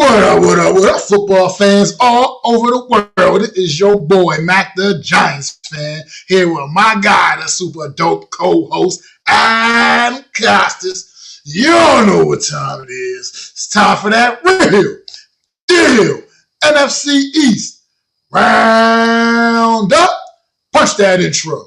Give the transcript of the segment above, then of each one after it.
What up, football fans all over the world? It is your boy, Mac the Giants fan, here with my guy, the super dope co-host, Adam Costas. You all know what time it is. It's time for that real deal NFC East round up. Punch that intro.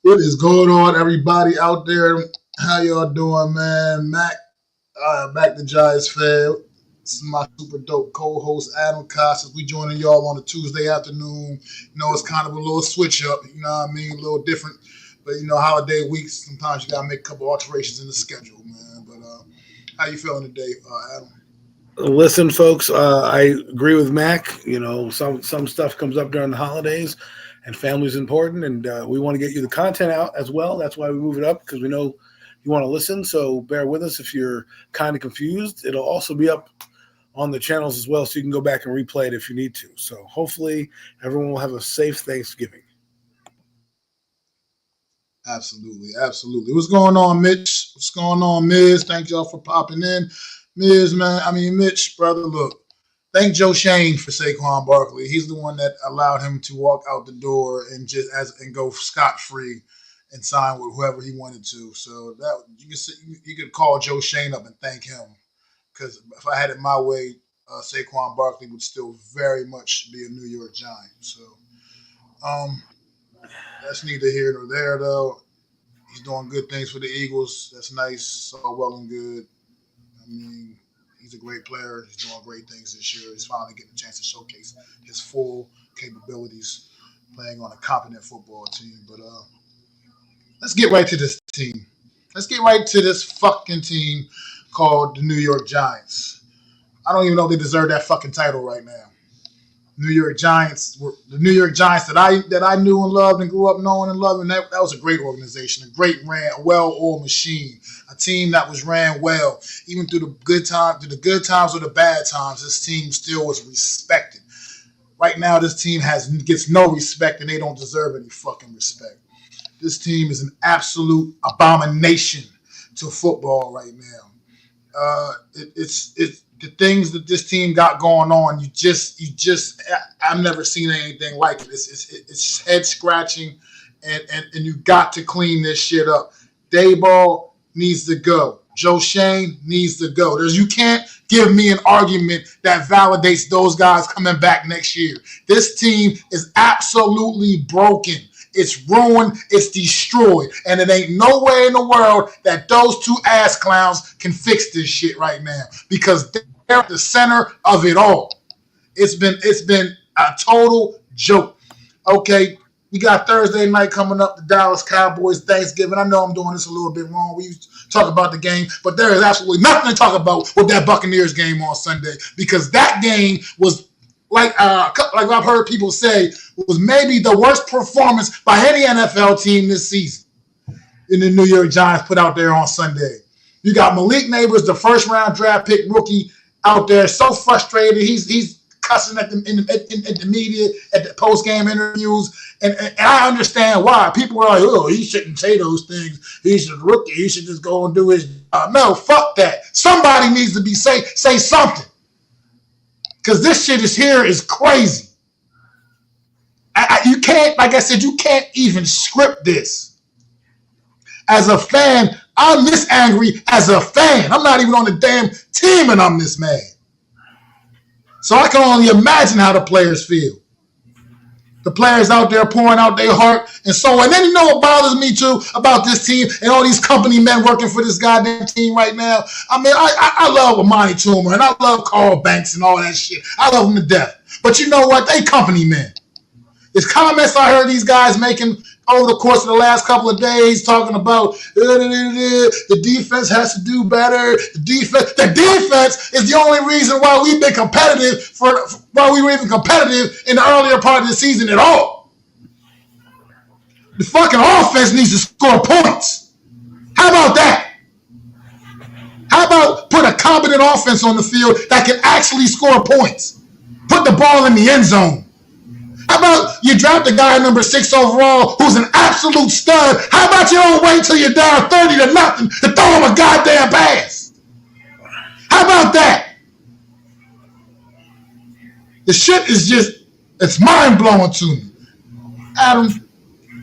What is going on, everybody out there? How y'all doing, man? Mac the Giants fan. This is my super dope co-host, Adam Costas. We joining y'all on a Tuesday afternoon. You know, it's kind of a little switch up, you know what I mean? A little different. But, you know, holiday weeks, sometimes you got to make a couple alterations in the schedule, man. But how you feeling today, Adam? Listen, folks, I agree with Mac. You know, some stuff comes up during the holidays. And family's important, and we want to get you the content out as well. That's why we move it up, because we know you want to listen. So bear with us if you're kind of confused. It'll also be up on the channels as well, so you can go back and replay it if you need to. So hopefully everyone will have a safe Thanksgiving. Absolutely. What's going on, Mitch? What's going on, Miz? Thank y'all for popping in. Miz, man, Mitch, brother, look. Thank Joe Shane for Saquon Barkley. He's the one that allowed him to walk out the door and go scot-free and sign with whoever he wanted to. So that you could call Joe Shane up and thank him, because if I had it my way, Saquon Barkley would still very much be a New York Giant. So that's neither here nor there, though. He's doing good things for the Eagles. That's nice. All well and good. I mean, he's a great player. He's doing great things this year. He's finally getting a chance to showcase his full capabilities playing on a competent football team. But let's get right to this team. Let's get right to this fucking team called the New York Giants. I don't even know if they deserve that fucking title right now. New York Giants were the New York Giants that I knew and loved and grew up knowing and loving. That was a great organization, a well-oiled machine, a team that was ran well, even through the good times or the bad times. This team still was respected. Right now, this team gets no respect, and they don't deserve any fucking respect. This team is an absolute abomination to football right now. It's the things that this team got going on, I've never seen anything like it. It's head scratching, and you got to clean this shit up. Dayball needs to go. Joe Shane needs to go. You can't give me an argument that validates those guys coming back next year. This team is absolutely broken. It's ruined. It's destroyed. And it ain't no way in the world that those two ass clowns can fix this shit right now, because they're at the center of it all. It's been a total joke. Okay, we got Thursday night coming up, the Dallas Cowboys, Thanksgiving. I know I'm doing this a little bit wrong. We used to talk about the game, but there is absolutely nothing to talk about with that Buccaneers game on Sunday, because that game was, like I've heard people say, was maybe the worst performance by any NFL team this season in the New York Giants put out there on Sunday. You got Malik Neighbors, the first-round draft pick rookie, out there so frustrated. He's cussing at the media, at the post-game interviews, and I understand why. People are like, oh, he shouldn't say those things. He's a rookie. He should just go and do his job. No, fuck that. Somebody needs to say something. Because this shit is crazy. You can't, like I said, you can't even script this. As a fan, I'm this angry as a fan. I'm not even on the damn team and I'm this mad. So I can only imagine how the players feel. The players out there pouring out their heart and soul. And then you know what bothers me too about this team and all these company men working for this goddamn team right now? I mean, I love Amani Toomer and I love Carl Banks and all that shit. I love them to death. But you know what? They company men. There's comments I heard these guys making over the course of the last couple of days talking about the defense has to do better. The defense is the only reason why we've been competitive why we were even competitive in the earlier part of the season at all. The fucking offense needs to score points. How about that? How about put a competent offense on the field that can actually score points? Put the ball in the end zone. How about you draft a guy number 6 overall who's an absolute stud? How about you don't wait till you're down 30-0 to throw him a goddamn pass? How about that? The shit is just, it's mind-blowing to me. Adam,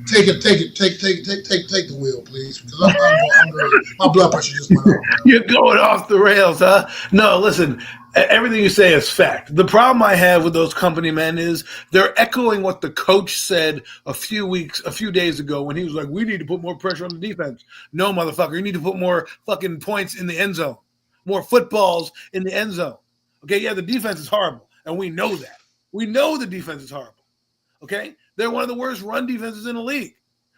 take the wheel, please, because I'm ready. My blood pressure just went up. You're going off the rails, huh? No, listen, everything you say is fact. The problem I have with those company men is they're echoing what the coach said a few days ago when he was like, we need to put more pressure on the defense. No, motherfucker, you need to put more fucking points in the end zone, more footballs in the end zone. Okay, yeah, the defense is horrible, and we know that. We know the defense is horrible, okay? They're one of the worst run defenses in the league.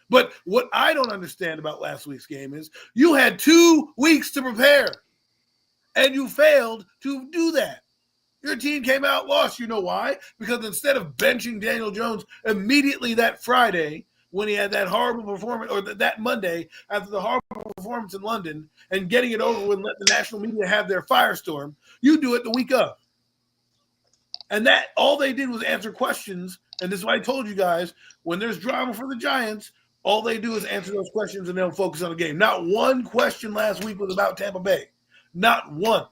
But what I don't understand about last week's game is you had 2 weeks to prepare, and you failed to do that. Your team came out lost. You know why? Because instead of benching Daniel Jones immediately that Friday when he had that horrible performance, or that Monday after the horrible performance in London, and getting it over with and let the national media have their firestorm, you do it the week of. And that all they did was answer questions. And this is why I told you guys, when there's drama for the Giants, all they do is answer those questions and they'll focus on the game. Not one question last week was about Tampa Bay. Not one.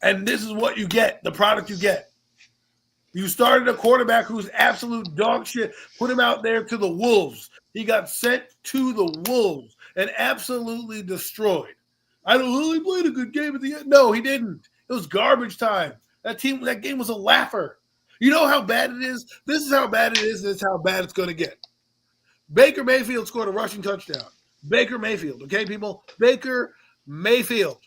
And this is what you get, the product you get. You started a quarterback who's absolute dog shit, put him out there to the Wolves. He got sent to the Wolves and absolutely destroyed. I don't know, he played a good game at the end. No, he didn't. It was garbage time. That game was a laugher. You know how bad it is? This is how bad it is, and this is how bad it's going to get. Baker Mayfield scored a rushing touchdown. Baker Mayfield, okay, people? Baker Mayfield.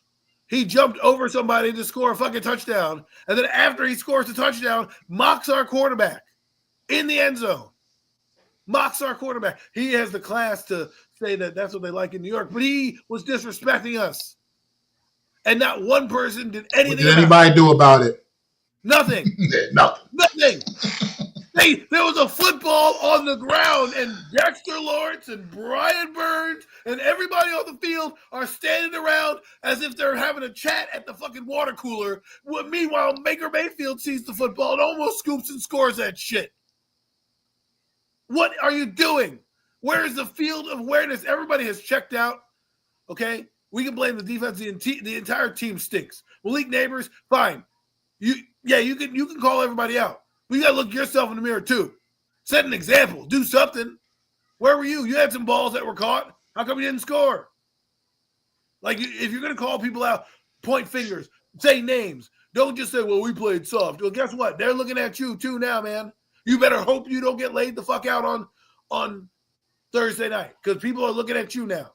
He jumped over somebody to score a fucking touchdown, and then after he scores the touchdown, mocks our quarterback in the end zone. Mocks our quarterback. He has the class to say that that's what they like in New York, but he was disrespecting us. And not one person did anything. What did anybody do about it? Nothing. Nothing. There was a football on the ground, and Dexter Lawrence and Brian Burns and everybody on the field are standing around as if they're having a chat at the fucking water cooler. Meanwhile, Baker Mayfield sees the football and almost scoops and scores that shit. What are you doing? Where is the field of awareness? Everybody has checked out, okay? We can blame the defense. The entire team stinks. Malik Neighbors, fine. You can call everybody out. But you got to look yourself in the mirror, too. Set an example. Do something. Where were you? You had some balls that were caught. How come you didn't score? Like, if you're going to call people out, point fingers, say names. Don't just say, well, we played soft. Well, guess what? They're looking at you, too, now, man. You better hope you don't get laid the fuck out on Thursday night, because people are looking at you now.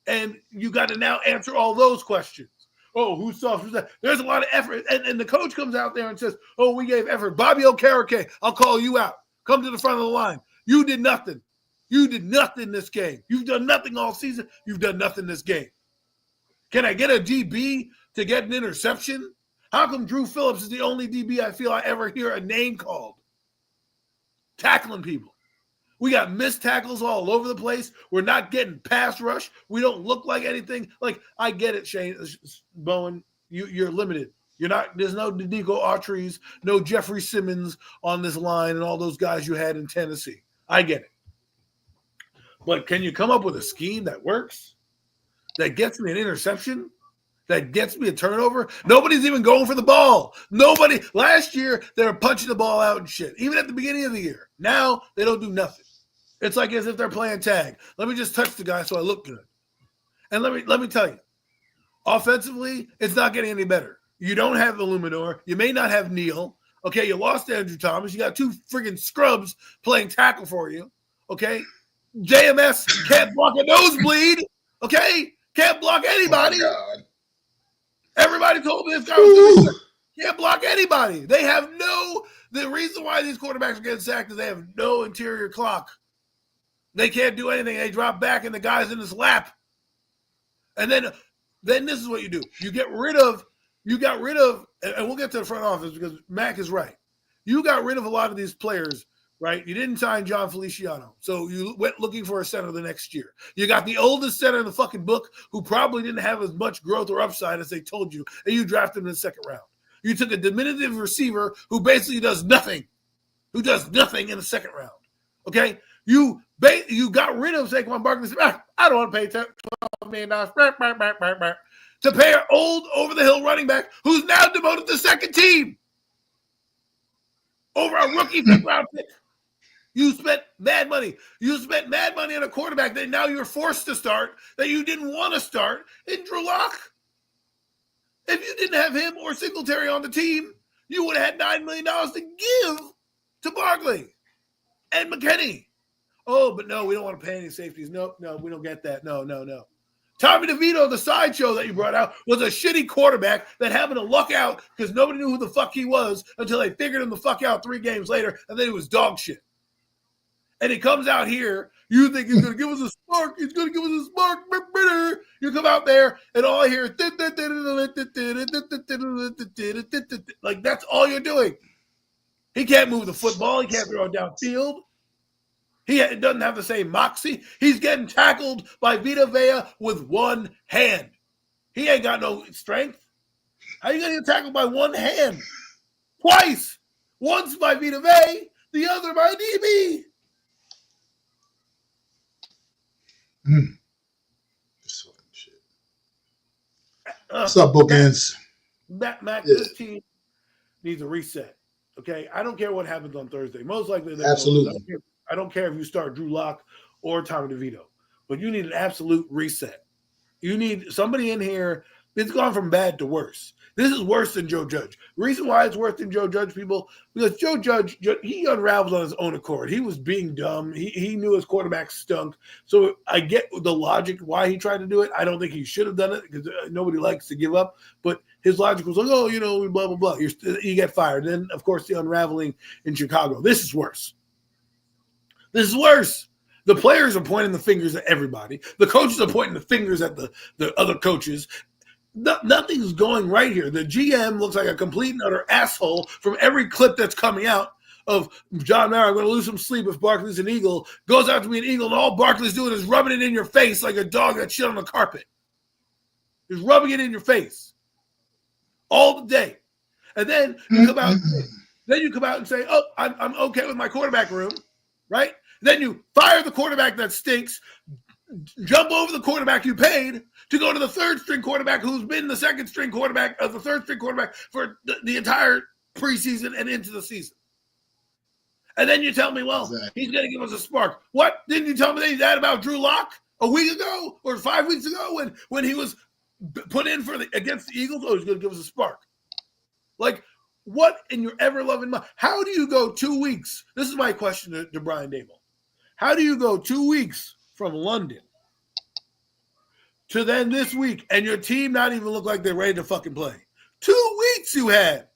And you got to now answer all those questions. Oh, who's soft? Who's that? There's a lot of effort. And the coach comes out there and says, oh, we gave effort. Bobby Okereke, I'll call you out. Come to the front of the line. You did nothing. You did nothing this game. You've done nothing all season. You've done nothing this game. Can I get a DB to get an interception? How come Drew Phillips is the only DB I feel I ever hear a name called? Tackling people. We got missed tackles all over the place. We're not getting pass rush. We don't look like anything. Like, I get it, Shane Bowen. You're limited. You're not. There's no Nico Autry's, no Jeffrey Simmons on this line, and all those guys you had in Tennessee. I get it. But can you come up with a scheme that works? That gets me an interception? That gets me a turnover? Nobody's even going for the ball. Nobody. Last year, they were punching the ball out and shit, even at the beginning of the year. Now, they don't do nothing. It's like as if they're playing tag. Let me just touch the guy so I look good. And let me tell you, offensively, it's not getting any better. You don't have Illuminor. You may not have Neal. Okay, you lost Andrew Thomas. You got 2 friggin' scrubs playing tackle for you. Okay? JMS can't block a nosebleed. Okay? Can't block anybody. Oh, God. Everybody told me this guy was good. Can't block anybody. They have the reason why these quarterbacks are getting sacked is they have no interior clock. They can't do anything. They drop back and the guy's in his lap. And then this is what you do. You got rid of, and we'll get to the front office because Mac is right. You got rid of a lot of these players right? You didn't sign John Feliciano. So you went looking for a center the next year. You got the oldest center in the fucking book who probably didn't have as much growth or upside as they told you, and you drafted him in the second round. You took a diminutive receiver who basically does nothing, in the second round. Okay? You got rid of Saquon Barkley. I don't want to pay $12 million to pay an old over-the-hill running back who's now demoted to second team over a rookie fifth-round pick. You spent mad money. You spent mad money on a quarterback that now you're forced to start that you didn't want to start in Drew Lock. If you didn't have him or Singletary on the team, you would have had $9 million to give to Barkley and McKinney. Oh, but no, we don't want to pay any safeties. No, we don't get that. No. Tommy DeVito, the sideshow that you brought out, was a shitty quarterback that happened to luck out because nobody knew who the fuck he was until they figured him the fuck out 3 games later, and then he was dog shit. And he comes out here, you think he's going to give us a spark. He's going to give us a spark. You come out there, and all I hear is like that's all you're doing. He can't move the football. He can't throw it downfield. He doesn't have the same moxie. He's getting tackled by Vita Vea with one hand. He ain't got no strength. How are you going to get tackled by one hand? Twice. Once by Vita Vea, the other by DB. This fucking shit. What's up, bookends? Mac, this team needs a reset. Okay? I don't care what happens on Thursday. Most likely, absolutely. I don't care if you start Drew Lock or Tommy DeVito, but you need an absolute reset. You need somebody in here. It's gone from bad to worse. This is worse than Joe Judge. The reason why it's worse than Joe Judge, people, because Joe Judge, he unraveled on his own accord. He was being dumb. He knew his quarterback stunk. So I get the logic why he tried to do it. I don't think he should have done it because nobody likes to give up. But his logic was like, oh, blah, blah, blah. You get fired. Then, of course, the unraveling in Chicago. This is worse. This is worse. The players are pointing the fingers at everybody. The coaches are pointing the fingers at the other coaches. Nothing's going right here. The GM looks like a complete and utter asshole from every clip that's coming out of John Mara. I'm going to lose some sleep if Barkley's an Eagle. Goes out to be an Eagle, and all Barkley's doing is rubbing it in your face like a dog that shit on the carpet. He's rubbing it in your face all the day. And then you come out and say, oh, I'm okay with my quarterback room, right? Then you fire the quarterback that stinks, jump over the quarterback you paid to go to the third-string quarterback who's been the second-string quarterback of the third-string quarterback for the entire preseason and into the season. And then you tell me, well, He's going to give us a spark. What? Didn't you tell me that about Drew Lock a week ago or 5 weeks ago when he was put in against the Eagles? Oh, he's going to give us a spark. Like, what in your ever-loving mind? How do you go 2 weeks? This is my question to Brian Dable. How do you go 2 weeks from London to then this week and your team not even look like they're ready to fucking play? 2 weeks you had.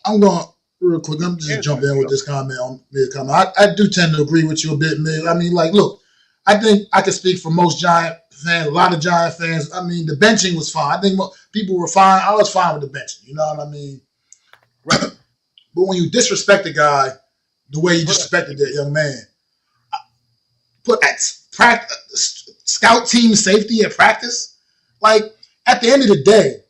I'm going real quick. I'm just jump in with this comment on mid-comment. I do tend to agree with you a bit, Mid. I mean, like, look, I think I can speak for most Giant fans, a lot of Giant fans. I mean, the benching was fine. I think people were fine. I was fine with the benching. You know what I mean? Right. But when you disrespect a guy the way you disrespected that young man, put at scout team safety at practice, like, at the end of the day,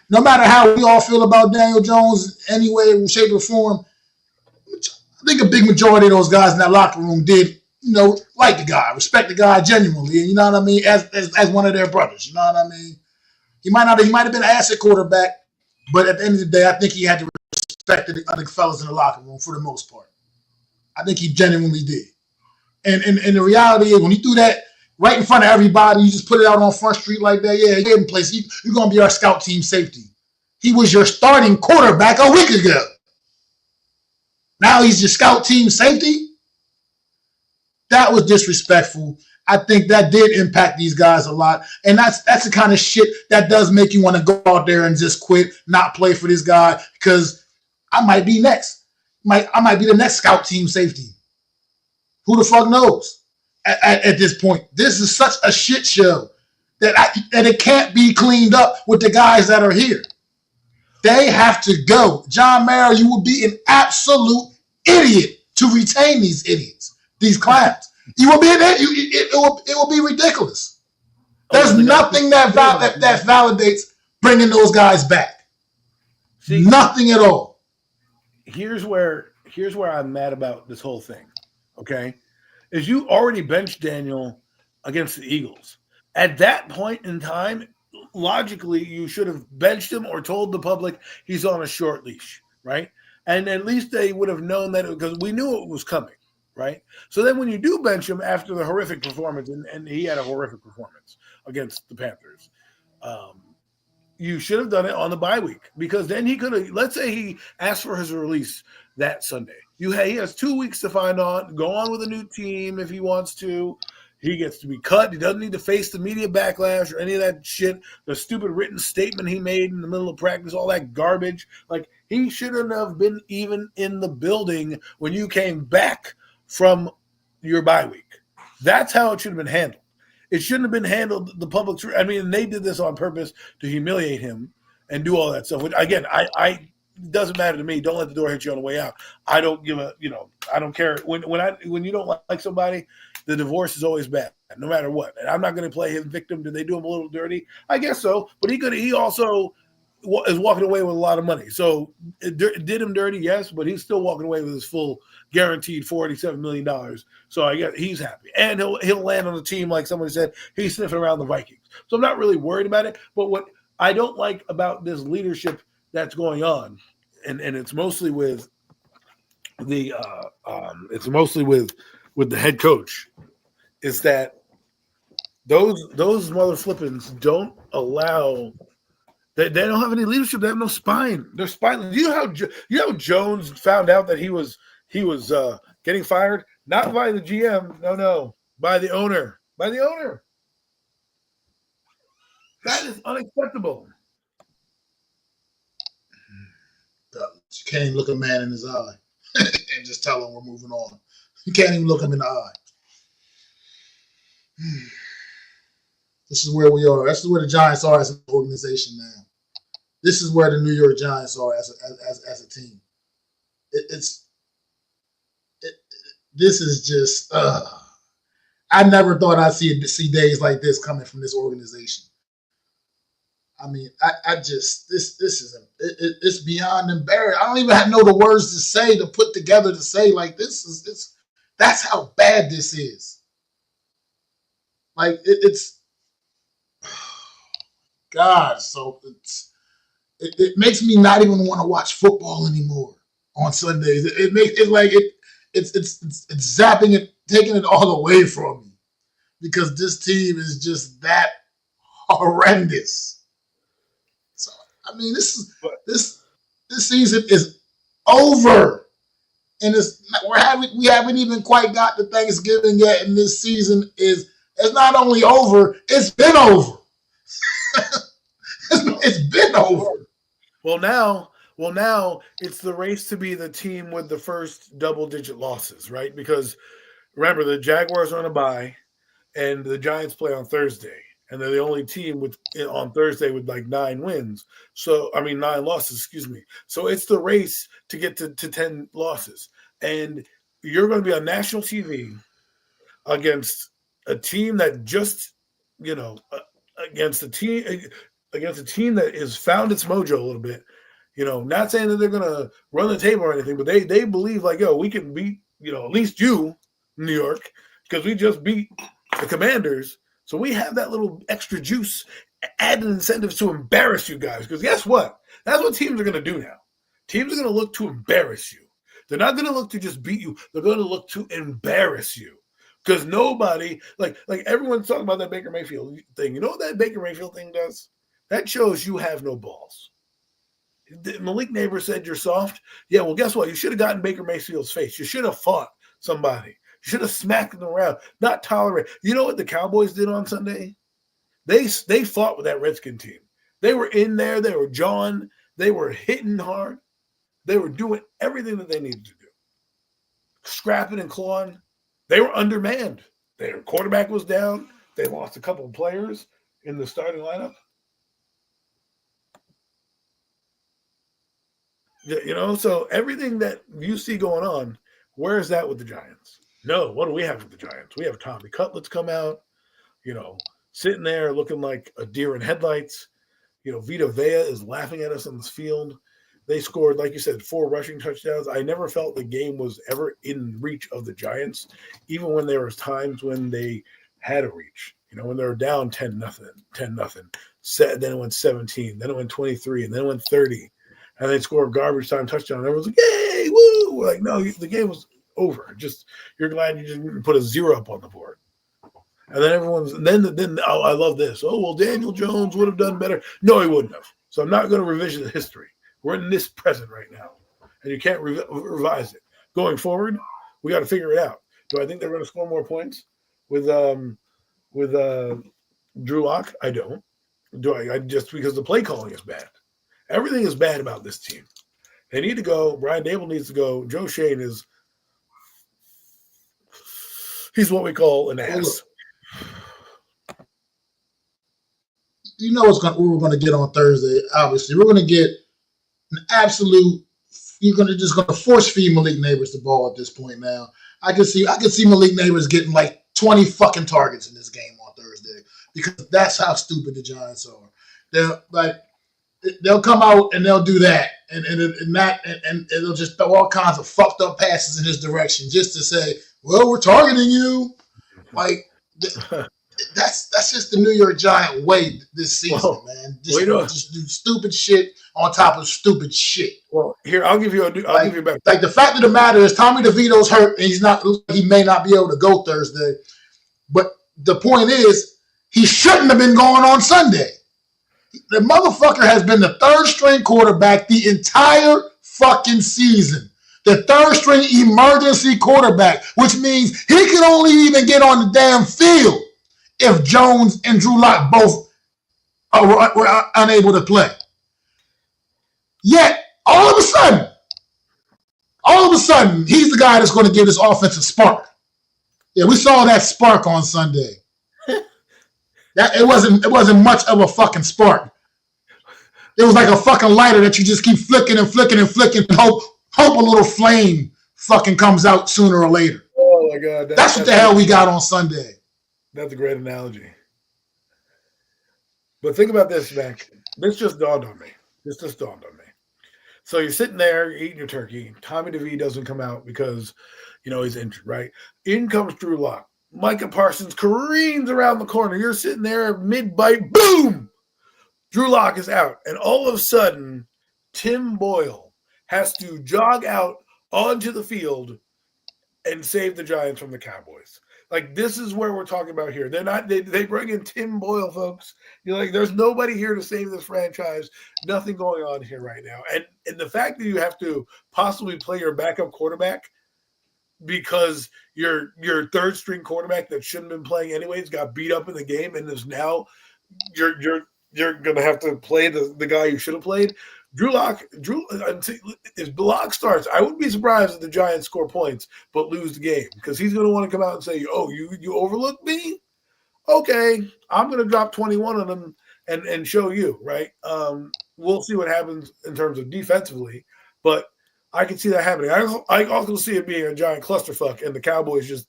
no matter how we all feel about Daniel Jones, any way, shape, or form, I think a big majority of those guys in that locker room did, like the guy, respect the guy genuinely, you know what I mean, as one of their brothers, you know what I mean? He might have been an asset quarterback, but at the end of the day, I think he had to respect the other fellas in the locker room for the most part. I think he genuinely did. And the reality is, when you do that right in front of everybody, you just put it out on Front Street like that, yeah, you're in place. You're going to be our scout team safety. He was your starting quarterback a week ago. Now he's your scout team safety? That was disrespectful. I think that did impact these guys a lot. And that's the kind of shit that does make you want to go out there and just quit, not play for this guy, because I might be next. I might be the next scout team safety. Who the fuck knows? At this point, this is such a shit show. that it can't be cleaned up with the guys that are here. They have to go. John Mara, you will be an absolute idiot to retain these idiots, these clowns. You will be it will be ridiculous. There's nothing that validates bringing those guys back. See, nothing at all. Here's where I'm mad about this whole thing. Okay, is you already benched Daniel against the Eagles. At that point in time, logically, you should have benched him or told the public he's on a short leash, right? And at least they would have known that because we knew it was coming, right? So then when you do bench him after the horrific performance, and he had a horrific performance against the Panthers, you should have done it on the bye week because then he could have, let's say he asked for his release that Sunday. He has 2 weeks to go on with a new team if he wants to. He gets to be cut. He doesn't need to face the media backlash or any of that shit. The stupid written statement he made in the middle of practice, all that garbage. Like, he shouldn't have been even in the building when you came back from your bye week. That's how it should have been handled. It shouldn't have been handled the public. I mean, they did this on purpose to humiliate him and do all that stuff. Which, again, it doesn't matter to me. Don't let the door hit you on the way out. I don't give a, I don't care. When you don't like somebody, the divorce is always bad, no matter what. And I'm not going to play his victim. Did they do him a little dirty? I guess so. But he also is walking away with a lot of money. So it did him dirty, yes, but he's still walking away with his full guaranteed $47 million. So I guess he's happy. And he'll land on the team, like somebody said, he's sniffing around the Vikings. So I'm not really worried about it. But what I don't like about this leadership that's going on, and it's mostly with the with the head coach, is that those mother flippins don't allow. They don't have any leadership. They have no spine. They're spineless. You know how Jones found out that he was getting fired? Not by the GM. No, by the owner. By the owner. That is unacceptable. You can't even look a man in his eye and just tell him we're moving on. You can't even look him in the eye. This is where we are. This is where the Giants are as an organization now. This is where the New York Giants are as a team. This is just. I never thought I'd see days like this coming from this organization. I mean, it's beyond embarrassing. I don't even know the words to say to put together to say like this is. That's how bad this is. Like it's. God, so it makes me not even want to watch football anymore on Sundays. It's zapping it, taking it all away from me because this team is just that horrendous. So I mean, this season is over, and we haven't even quite got to Thanksgiving yet, and this season it's not only over, it's been over. It's been over. Well, now it's the race to be the team with the first double-digit losses, right? Because remember, the Jaguars are on a bye, and the Giants play on Thursday, and they're the only team on Thursday with like 9 losses. Excuse me. So it's the race to get to 10 losses, and you're going to be on national TV against a team that just, against a team that has found its mojo a little bit. Not saying that they're going to run the table or anything, but they believe like, we can beat, at least you, New York, because we just beat the Commanders. So we have that little extra juice, added incentives to embarrass you guys. Because guess what? That's what teams are going to do now. Teams are going to look to embarrass you. They're not going to look to just beat you. They're going to look to embarrass you. Because nobody, like everyone's talking about that Baker Mayfield thing. You know what that Baker Mayfield thing does? That shows you have no balls. Malik Neighbors said you're soft. Yeah, well, guess what? You should have gotten Baker Mayfield's face. You should have fought somebody. You should have smacked them around, not tolerate. You know what the Cowboys did on Sunday? They fought with that Redskin team. They were in there. They were jawing. They were hitting hard. They were doing everything that they needed to do. Scrapping and clawing. They were undermanned. Their quarterback was down. They lost a couple of players. in the starting lineup? You know, so everything that you see going on, where is that with the Giants? No, what do we have with the Giants? We have Tommy Cutlets come out, you know, sitting there looking like a deer in headlights. You know, Vita Vea is laughing at us on this field. They scored, like you said, 4 rushing touchdowns. I never felt the game was ever in reach of the Giants, even when there was times when they had a reach. You know, when they were down 10-0, 10-0. Then it went 17, then it went 23, and then it went 30. And they score a garbage time touchdown. And everyone's like, yay, woo! We're like, no, the game was over. Just you're glad you just put a 0 up on the board. And then then I love this. Oh, well, Daniel Jones would have done better. No, he wouldn't have. So I'm not going to revision the history. We're in this present right now. And you can't revise it. Going forward, we got to figure it out. Do I think they're going to score more points with Drew Lock? I don't. Do I just because the play calling is bad. Everything is bad about this team. They need to go. Brian Dable needs to go. Joe Shane he's what we call an ass. You know what we're going to get on Thursday, obviously. We're going to get an absolute – you're just going to force feed Malik Neighbors the ball at this point now. I can see Malik Neighbors getting like 20 fucking targets in this game on Thursday because that's how stupid the Giants are. They'll come out and they'll do that and it'll just throw all kinds of fucked up passes in his direction just to say, well, we're targeting you. Like that's just the New York Giant way this season, man. Just do stupid shit on top of stupid shit. Well, here I'll give you better. Like the fact of the matter is, Tommy DeVito's hurt and he may not be able to go Thursday. But the point is, he shouldn't have been going on Sunday. The motherfucker has been the third string quarterback the entire fucking season. The third string emergency quarterback, which means he could only even get on the damn field if Jones and Drew Lock both were unable to play. Yet, all of a sudden, he's the guy that's going to give this offense a spark. Yeah, we saw that spark on Sunday. It wasn't much of a fucking spark. It was like a fucking lighter that you just keep flicking and flicking and flicking and hope a little flame fucking comes out sooner or later. Oh my God. That's what the hell we got on Sunday. That's a great analogy. But think about this, Mac. This just dawned on me. So you're sitting there, you're eating your turkey. Tommy DeVito doesn't come out because, he's injured, right? In comes Drew Lock. Micah Parsons careens around the corner. You're sitting there mid-bite. Boom! Drew Lock is out. And all of a sudden, Tim Boyle has to jog out onto the field and save the Giants from the Cowboys. Like, this is where we're talking about here. They bring in Tim Boyle, folks. You're like, there's nobody here to save this franchise. Nothing going on here right now. And the fact that you have to possibly play your backup quarterback because your third string quarterback that shouldn't have been playing anyways got beat up in the game and is now you're going to have to play the guy you should have played. Drew Lock, if Lock starts, I wouldn't be surprised if the Giants score points but lose the game because he's going to want to come out and say, oh, you overlooked me? Okay, I'm going to drop 21 on them and show you, right? We'll see what happens in terms of defensively, but I can see that happening. I also see it being a giant clusterfuck and the Cowboys just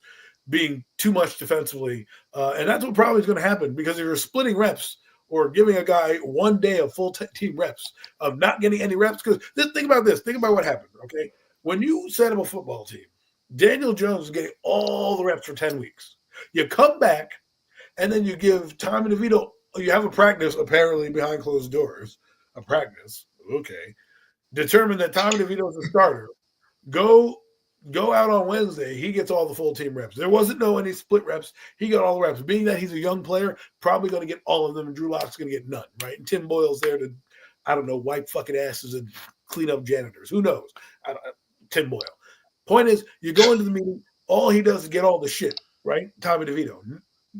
being too much defensively, and that's what probably is going to happen because if you're splitting reps or giving a guy 1 day of full team reps of not getting any reps. Because think about this. Think about what happened, okay? When you set up a football team, Daniel Jones is getting all the reps for 10 weeks. You come back, and then you give Tommy DeVito – you have a practice apparently behind closed doors. A practice. Okay. Determine that Tommy DeVito is a starter. Go out on Wednesday. He gets all the full team reps. There wasn't any split reps. He got all the reps. Being that he's a young player, probably going to get all of them, and Drew Lock's going to get none, right? And Tim Boyle's there to, I don't know, wipe fucking asses and clean up janitors. Who knows? Tim Boyle. Point is, you go into the meeting, all he does is get all the shit, right? Tommy DeVito.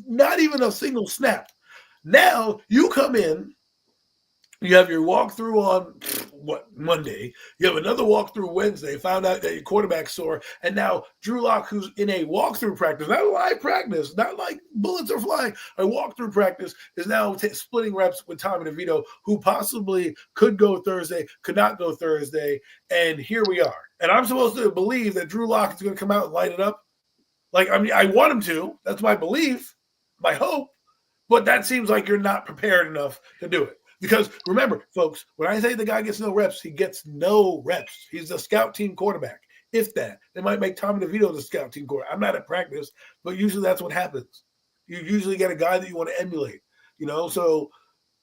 Not even a single snap. Now, you come in You have your walkthrough on Monday. You have another walkthrough Wednesday. Found out that your quarterback's sore, and now Drew Lock, who's in a walkthrough practice, not a live practice, not like bullets are flying, a walkthrough practice, is now splitting reps with Tommy DeVito, who possibly could go Thursday, could not go Thursday, and here we are. And I'm supposed to believe that Drew Lock is going to come out and light it up. Like, I mean, I want him to. That's my belief, my hope. But that seems like you're not prepared enough to do it. Because remember, folks, when I say the guy gets no reps, he gets no reps. He's a scout team quarterback. If that, they might make Tommy DeVito the scout team quarterback. I'm not at practice, but usually that's what happens. You usually get a guy that you want to emulate, So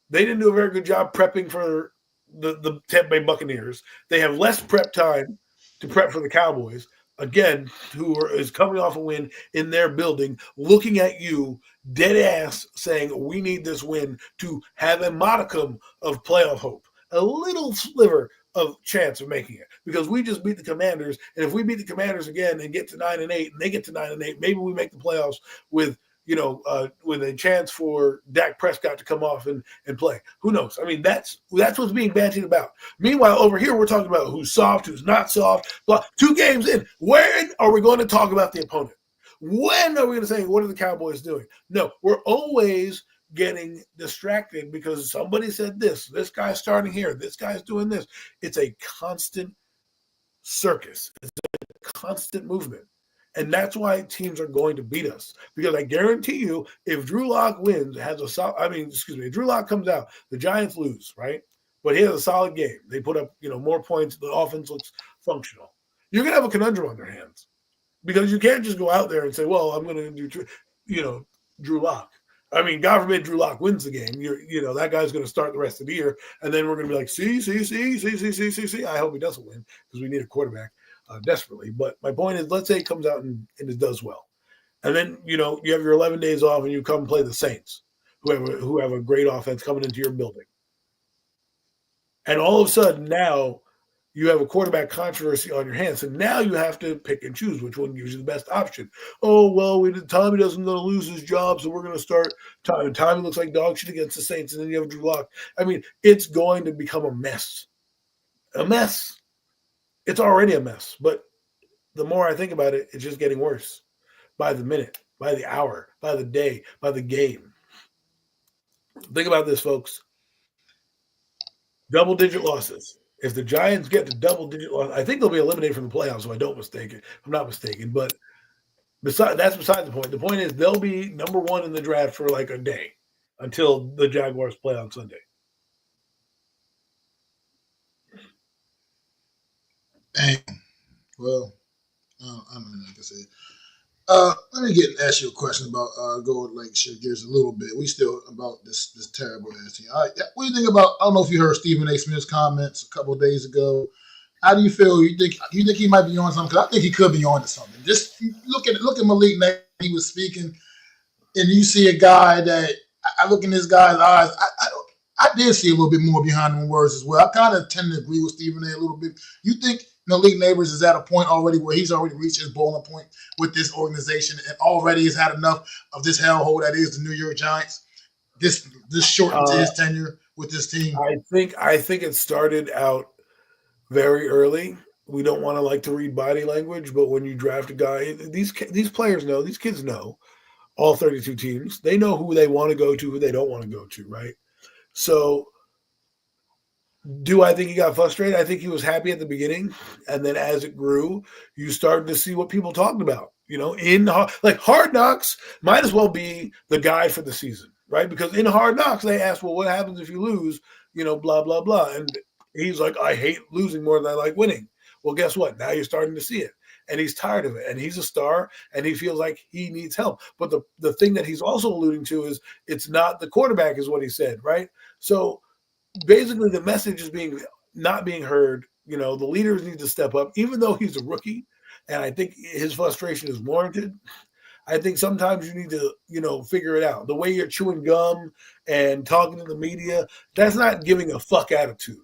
they didn't do a very good job prepping for the Tampa Bay Buccaneers. They have less prep time to prep for the Cowboys. Again, who is coming off a win in their building, looking at you dead ass saying, we need this win to have a modicum of playoff hope, a little sliver of chance of making it, because we just beat the Commanders. And if we beat the Commanders again and get to 9-8 and they get to 9-8, maybe we make the playoffs with a chance for Dak Prescott to come off and play. Who knows? I mean, that's what's being bantied about. Meanwhile, over here, we're talking about who's soft, who's not soft. But 2 games in, when are we going to talk about the opponent? When are we going to say, what are the Cowboys doing? No, we're always getting distracted because somebody said this guy's starting here, this guy's doing this. It's a constant circus. It's a constant movement. And that's why teams are going to beat us. Because I guarantee you, if Drew Lock wins, if Drew Lock comes out, the Giants lose, right? But he has a solid game. They put up, more points. The offense looks functional. You're going to have a conundrum on their hands. Because you can't just go out there and say, well, I'm going to do, Drew Lock. I mean, God forbid Drew Lock wins the game. That guy's going to start the rest of the year. And then we're going to be like, see. I hope he doesn't win because we need a quarterback. Desperately. But my point is, let's say it comes out and it does well. And then, you have your 11 days off and you come play the Saints, who have a great offense coming into your building. And all of a sudden now you have a quarterback controversy on your hands. So now you have to pick and choose which one gives you the best option. Oh, well, Tommy doesn't going to lose his job, so we're going to start Tommy. Tommy looks like dog shit against the Saints, and then you have Drew Lock. I mean, it's going to become a mess. A mess. It's already a mess, but the more I think about it, it's just getting worse by the minute, by the hour, by the day, by the game. Think about this, folks. Double-digit losses. If the Giants get to double-digit losses, I think they'll be eliminated from the playoffs, if I'm not mistaken. But that's beside the point. The point is they'll be number 1 in the draft for like a day until the Jaguars play on Sunday. Dang. Well, I don't know, like I said. Let me ask you a question about shift gears a little bit. We still about this terrible ass team. All right, what do you think about? I don't know if you heard Stephen A. Smith's comments a couple of days ago. How do you feel? You think he might be on something? Because I think he could be on to something. Just look at Malik Nabers. He was speaking, and you see a guy that I look in this guy's eyes. I did see a little bit more behind them words as well. I kind of tend to agree with Stephen A. a little bit. You think Malik Nabers is at a point already where he's already reached his boiling point with this organization and already has had enough of this hellhole that is the New York Giants? This shortened to his tenure with this team. I think it started out very early. We don't want to like to read body language, but when you draft a guy, these players know, these kids know, all 32 teams. They know who they want to go to, who they don't want to go to, right? So do I think he got frustrated? I think he was happy at the beginning, and then as it grew, you started to see what people talked about. In Hard Knocks might as well be the guy for the season, right? Because in Hard Knocks, they asked, well, what happens if you lose? Blah, blah, blah. And he's like, I hate losing more than I like winning. Well, guess what? Now you're starting to see it. And he's tired of it. And he's a star, and he feels like he needs help. But the thing that he's also alluding to is it's not the quarterback is what he said, right? So basically the message is not being heard. The leaders need to step up, even though he's a rookie. And I think his frustration is warranted. I think sometimes you need to, figure it out. The way you're chewing gum and talking to the media, that's not giving a fuck attitude.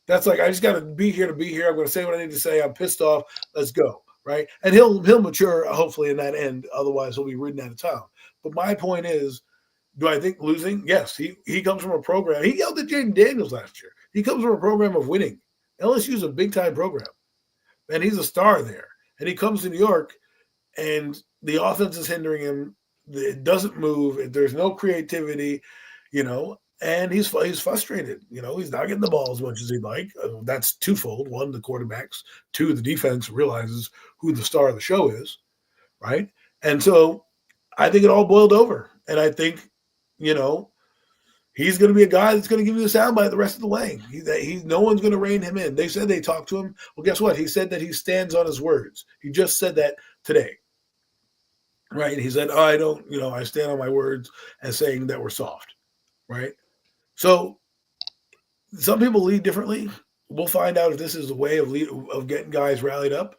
That's like, I just got to be here to be here. I'm going to say what I need to say. I'm pissed off. Let's go. Right. And he'll mature, hopefully, in that end. Otherwise, he'll be ridden out of town. But my point is, Do I think losing? Yes. He comes from a program. He yelled at Jaden Daniels last year. He comes from a program of winning. LSU is a big-time program, and he's a star there. And he comes to New York, and the offense is hindering him. It doesn't move. There's no creativity, and he's frustrated. He's not getting the ball as much as he'd like. That's twofold. One, the quarterbacks. Two, the defense realizes who the star of the show is, right? And so I think it all boiled over. And I think, he's going to be a guy that's going to give you the soundbite the rest of the way. No one's going to rein him in. They said they talked to him. Well, guess what? He said that he stands on his words. He just said that today. Right? He said, I don't, I stand on my words as saying that we're soft. Right? So some people lead differently. We'll find out if this is a way of getting guys rallied up.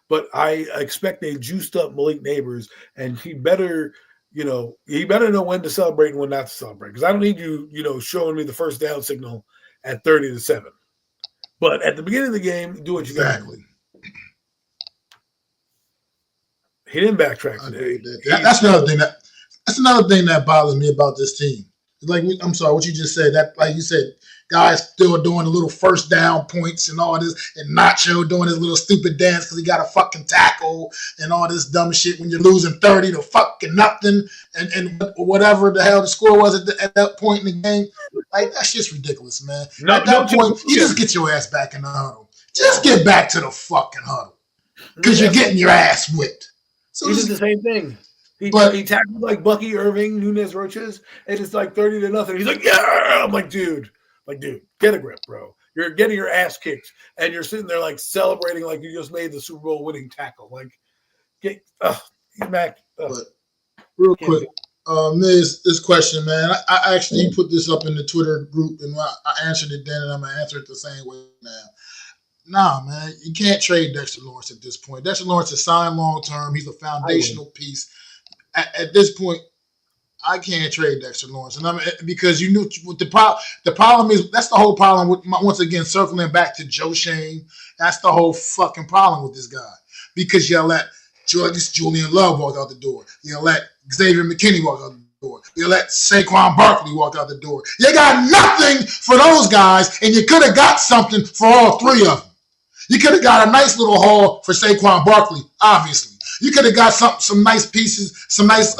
But I expect a juiced up Malik Neighbors, and he better know when to celebrate and when not to celebrate. Because I don't need you, showing me the first down signal at 30-7. But at the beginning of the game, do what you got to do. He didn't backtrack today. That's another thing that bothers me about this team. Like, I'm sorry, what you just said. That, like you said, guys still doing the little first down points and all this, and Nacho doing his little stupid dance because he got a fucking tackle and all this dumb shit when you're losing 30 to fucking nothing and whatever the hell the score was at that point in the game. Like, that's just ridiculous, man. At that point, you just get your ass back in the huddle. Just get back to the fucking huddle because you're getting your ass whipped. So he did the same thing. He tackled like Bucky Irving, Nunez Roches, and it's like 30-0. He's like, yeah. I'm like, dude, get a grip, bro. You're getting your ass kicked, and you're sitting there like celebrating like you just made the Super Bowl winning tackle. Like, Mac. But real quick, this question, man. I actually put this up in the Twitter group, and I answered it then, and I'm gonna answer it the same way now. Nah, man, you can't trade Dexter Lawrence at this point. Dexter Lawrence is signed long term. He's a foundational piece. At this point, I can't trade Dexter Lawrence, and because you knew what the problem is. That's the whole problem with once again circling back to Joe Shane. That's the whole fucking problem with this guy because you let Julian Love walk out the door. You let Xavier McKinney walk out the door. You let Saquon Barkley walk out the door. You got nothing for those guys, and you could have got something for all three of them. You could have got a nice little haul for Saquon Barkley, obviously. You could have got some nice pieces, some nice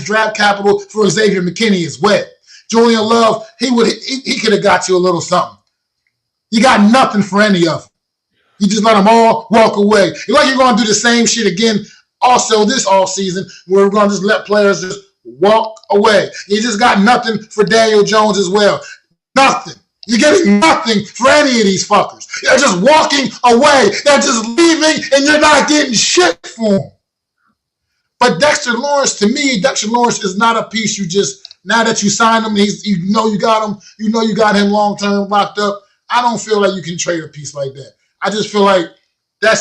draft capital for Xavier McKinney as well. Julian Love, he could have got you a little something. You got nothing for any of them. You just let them all walk away. It's like you're going to do the same shit again also this offseason where we're going to just let players just walk away. You just got nothing for Daniel Jones as well. Nothing. You're getting nothing for any of these fuckers. They're just walking away. They're just leaving, and you're not getting shit for them. But Dexter Lawrence, to me, Dexter Lawrence is not a piece you just, now that you signed him, you got him, you got him long-term locked up. I don't feel like you can trade a piece like that. I just feel like that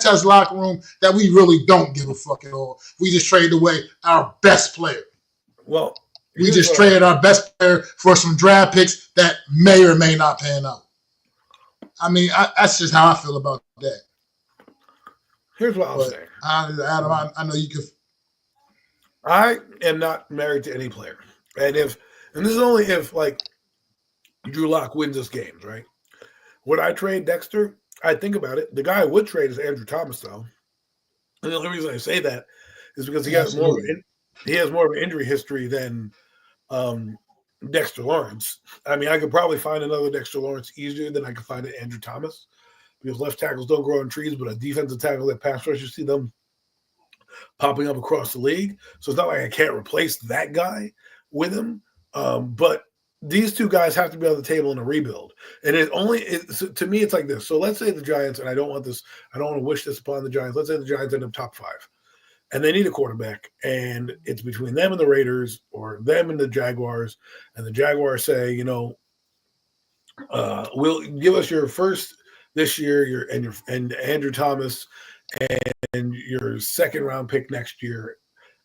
tells the locker room that we really don't give a fuck at all. We just traded away our best player. Well, we just traded our best player for some draft picks that may or may not pan out. I mean, that's just how I feel about that. Here's what I'll say. Adam, I know you could. I am not married to any player. And this is only if, like, Drew Lock wins us games, right? Would I trade Dexter? I'd think about it. The guy I would trade is Andrew Thomas, though. And the only reason I say that is because he has more of an injury history than Dexter Lawrence. I mean, I could probably find another Dexter Lawrence easier than I could find an Andrew Thomas because left tackles don't grow on trees, but a defensive tackle that pass rush, you see them popping up across the league. So it's not like I can't replace that guy with him. But these two guys have to be on the table in a rebuild. And to me, it's like this. So let's say the Giants, and I don't want to wish this upon the Giants. Let's say the Giants end up top 5. And they need a quarterback, and it's between them and the Raiders or them and the Jaguars. And the Jaguars say, we'll give us your first this year, and Andrew Thomas, and your second round pick next year,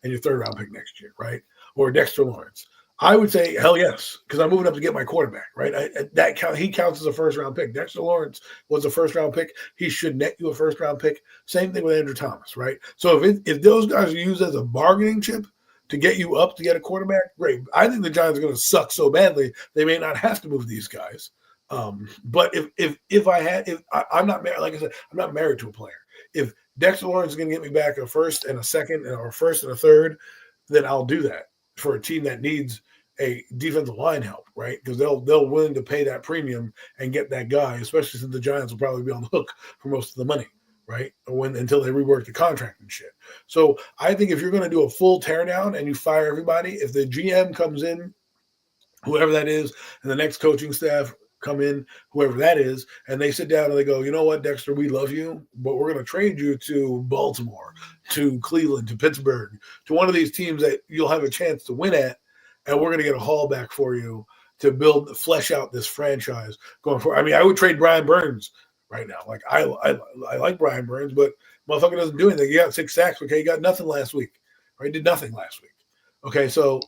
and your third round pick next year, right? Or Dexter Lawrence. I would say hell yes, because I'm moving up to get my quarterback, right? He counts as a first round pick. Dexter Lawrence was a first round pick. He should net you a first round pick. Same thing with Andrew Thomas, right? So if those guys are used as a bargaining chip to get you up to get a quarterback, great. I think the Giants are going to suck so badly they may not have to move these guys. But I'm not married, like I said, I'm not married to a player. If Dexter Lawrence is going to get me back a first and a second, or a first and a third, then I'll do that for a team that needs a defensive line help, right? Because they'll willing to pay that premium and get that guy, especially since the Giants will probably be on the hook for most of the money, right? Until they rework the contract and shit. So I think if you're going to do a full teardown and you fire everybody, if the GM comes in, whoever that is, and the next coaching staff come in, whoever that is, and they sit down and they go, you know what, Dexter, we love you, but we're going to trade you to Baltimore, to Cleveland, to Pittsburgh, to one of these teams that you'll have a chance to win at, and we're going to get a haul back for you to flesh out this franchise going forward. I mean, I would trade Brian Burns right now. Like, I like Brian Burns, but motherfucker doesn't do anything. He got 6 sacks. Okay, he got nothing last week. Right? He did nothing last week. Okay, so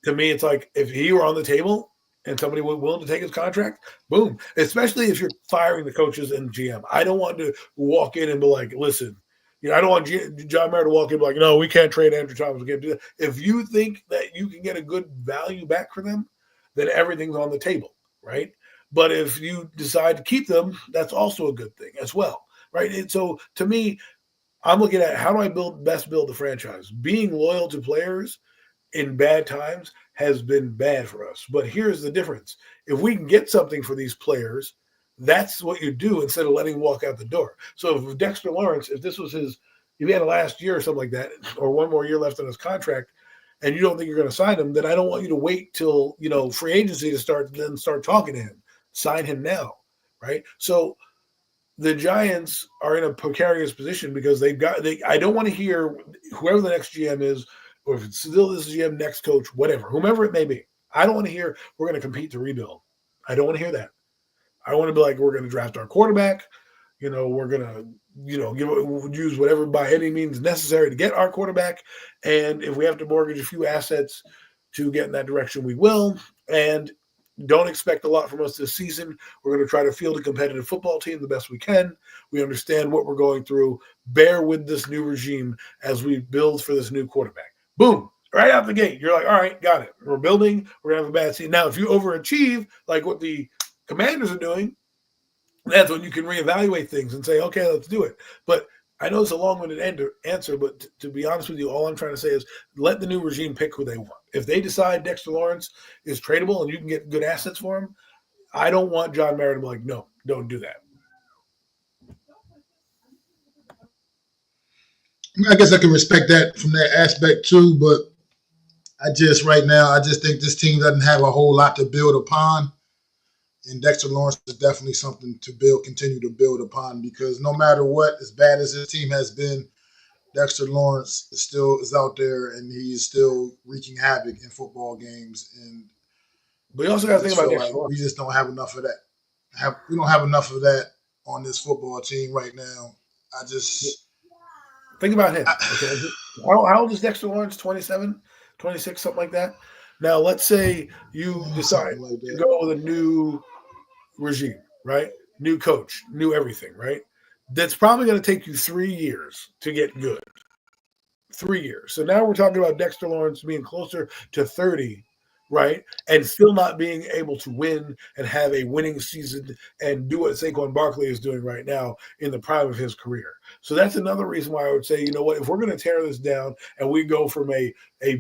to me, it's like if he were on the table and somebody was willing to take his contract, boom. Especially if you're firing the coaches and GM. I don't want to walk in and be like, listen, I don't want John Mara to walk in and be like, no, we can't trade Andrew Thomas. We can't do that. If you think that you can get a good value back for them, then everything's on the table, right? But if you decide to keep them, that's also a good thing as well, right? And so to me, I'm looking at how do I best build the franchise? Being loyal to players in bad times has been bad for us. But here's the difference. If we can get something for these players, that's what you do instead of letting him walk out the door. So if Dexter Lawrence, if he had a last year or something like that, or one more year left on his contract, and you don't think you're going to sign him, then I don't want you to wait till, free agency to start talking to him. Sign him now, right? So the Giants are in a precarious position because I don't want to hear whoever the next GM is, or if it's still this GM, next coach, whatever, whomever it may be. I don't want to hear we're going to compete to rebuild. I don't want to hear that. I want to be like, we're going to draft our quarterback. We're going to, use whatever by any means necessary to get our quarterback. And if we have to mortgage a few assets to get in that direction, we will. And don't expect a lot from us this season. We're going to try to field a competitive football team the best we can. We understand what we're going through. Bear with this new regime as we build for this new quarterback. Boom. Right out the gate. You're like, all right, got it. We're building. We're going to have a bad season. Now, if you overachieve, like what the Commanders are doing, that's when you can reevaluate things and say, okay, let's do it. But I know it's a long-winded answer, but to be honest with you, all I'm trying to say is let the new regime pick who they want. If they decide Dexter Lawrence is tradable and you can get good assets for him, I don't want John Mara to be like, no, don't do that. I guess I can respect that from that aspect too, but I just think this team doesn't have a whole lot to build upon. And Dexter Lawrence is definitely something to continue to build upon, because no matter what, as bad as his team has been, Dexter Lawrence is out there and he is still wreaking havoc in football games. But you also got to think about Dexter Lawrence. We just don't have enough of that. We don't have enough of that on this football team right now. Think about him. Okay. How old is Dexter Lawrence? 27, 26, something like that. Now, let's say you decide to go with a new regime, right? New coach, new everything, right? That's probably going to take you 3 years to get good. 3 years. So now we're talking about Dexter Lawrence being closer to 30, right? And still not being able to win and have a winning season and do what Saquon Barkley is doing right now in the prime of his career. So that's another reason why I would say, you know what, if we're going to tear this down and we go from a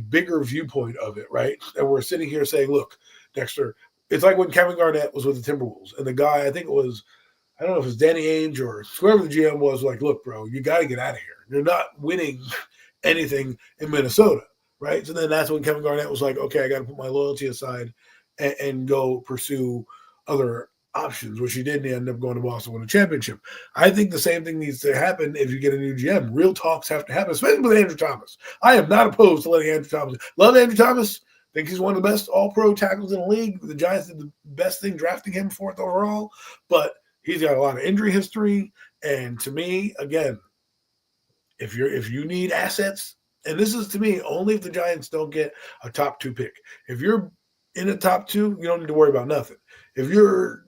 bigger viewpoint of it, right? And we're sitting here saying, look, Dexter, it's like when Kevin Garnett was with the Timberwolves and the guy, I think it was, I don't know if it was Danny Ainge or whoever the GM was, like, look, bro, you got to get out of here. You're not winning anything in Minnesota, right? So then that's when Kevin Garnett was like, okay, I got to put my loyalty aside and go pursue other options, which he did, and he ended up going to Boston win a championship. I think the same thing needs to happen if you get a new GM. Real talks have to happen, especially with Andrew Thomas. I am not opposed to letting Andrew Thomas. Love Andrew Thomas. Think he's one of the best all-pro tackles in the league. The Giants did the best thing drafting him 4th overall, but he's got a lot of injury history. And to me, again, if you need assets, and this is to me only if the Giants don't get a top 2 pick. If you're in the top 2, you don't need to worry about nothing. If you're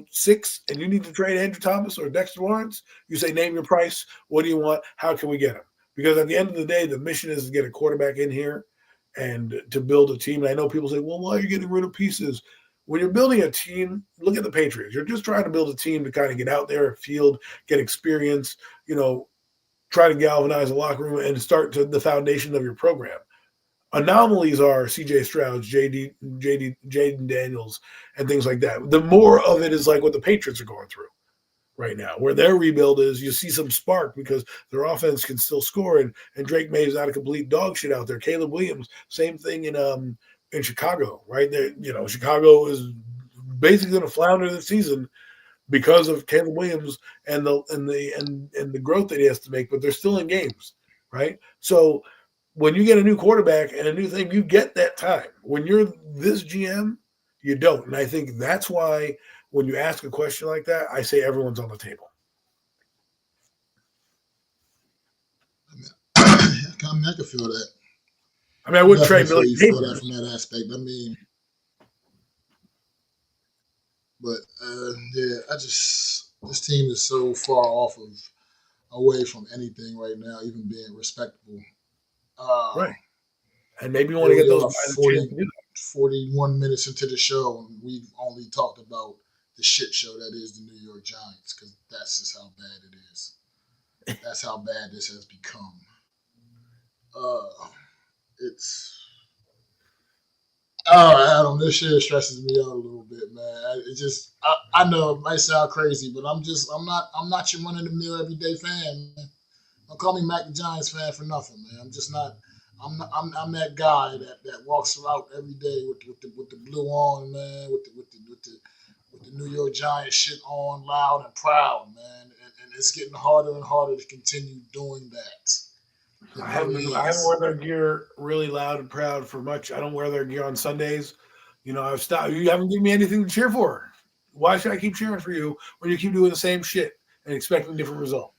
6 and you need to trade Andrew Thomas or Dexter Lawrence, you say name your price. What do you want? How can we get him? Because at the end of the day, the mission is to get a quarterback in here and to build a team. And I know people say, well, why are you getting rid of pieces? When you're building a team, look at the Patriots. You're just trying to build a team to kind of get out there, field, get experience, try to galvanize the locker room and start to the foundation of your program. Anomalies are C.J. Stroud, Jaden Daniels, and things like that. The more of it is like what the Patriots are going through right now, where their rebuild is. You see some spark because their offense can still score, and Drake May is not a complete dog shit out there. Caleb Williams, same thing in Chicago, right? Chicago is basically going to flounder this season because of Caleb Williams and the growth that he has to make, but they're still in games, right? So when you get a new quarterback and a new thing, you get that time. When you're this GM, you don't. And I think that's why when you ask a question like that, I say everyone's on the table. I can feel that. I would trade Billy feel that from that aspect. But this team is so far away from anything right now, even being respectable. Right. And maybe you want to get those 41 minutes into the show, and we've only talked about the shit show that is the New York Giants, because that's just how bad it is. That's how bad this has become. Adam, this shit stresses me out a little bit, man. I know it might sound crazy, but I'm not your run of the mill everyday fan, man. Don't call me MacDaGiantsFan for nothing, man. I'm just not. I'm that guy that walks around every day with the blue on, man, with the New York Giants shit on, loud and proud, man. And it's getting harder and harder to continue doing that. I haven't worn their gear really loud and proud for much. I don't wear their gear on Sundays. I've stopped. You haven't given me anything to cheer for. Why should I keep cheering for you when you keep doing the same shit and expecting a different result?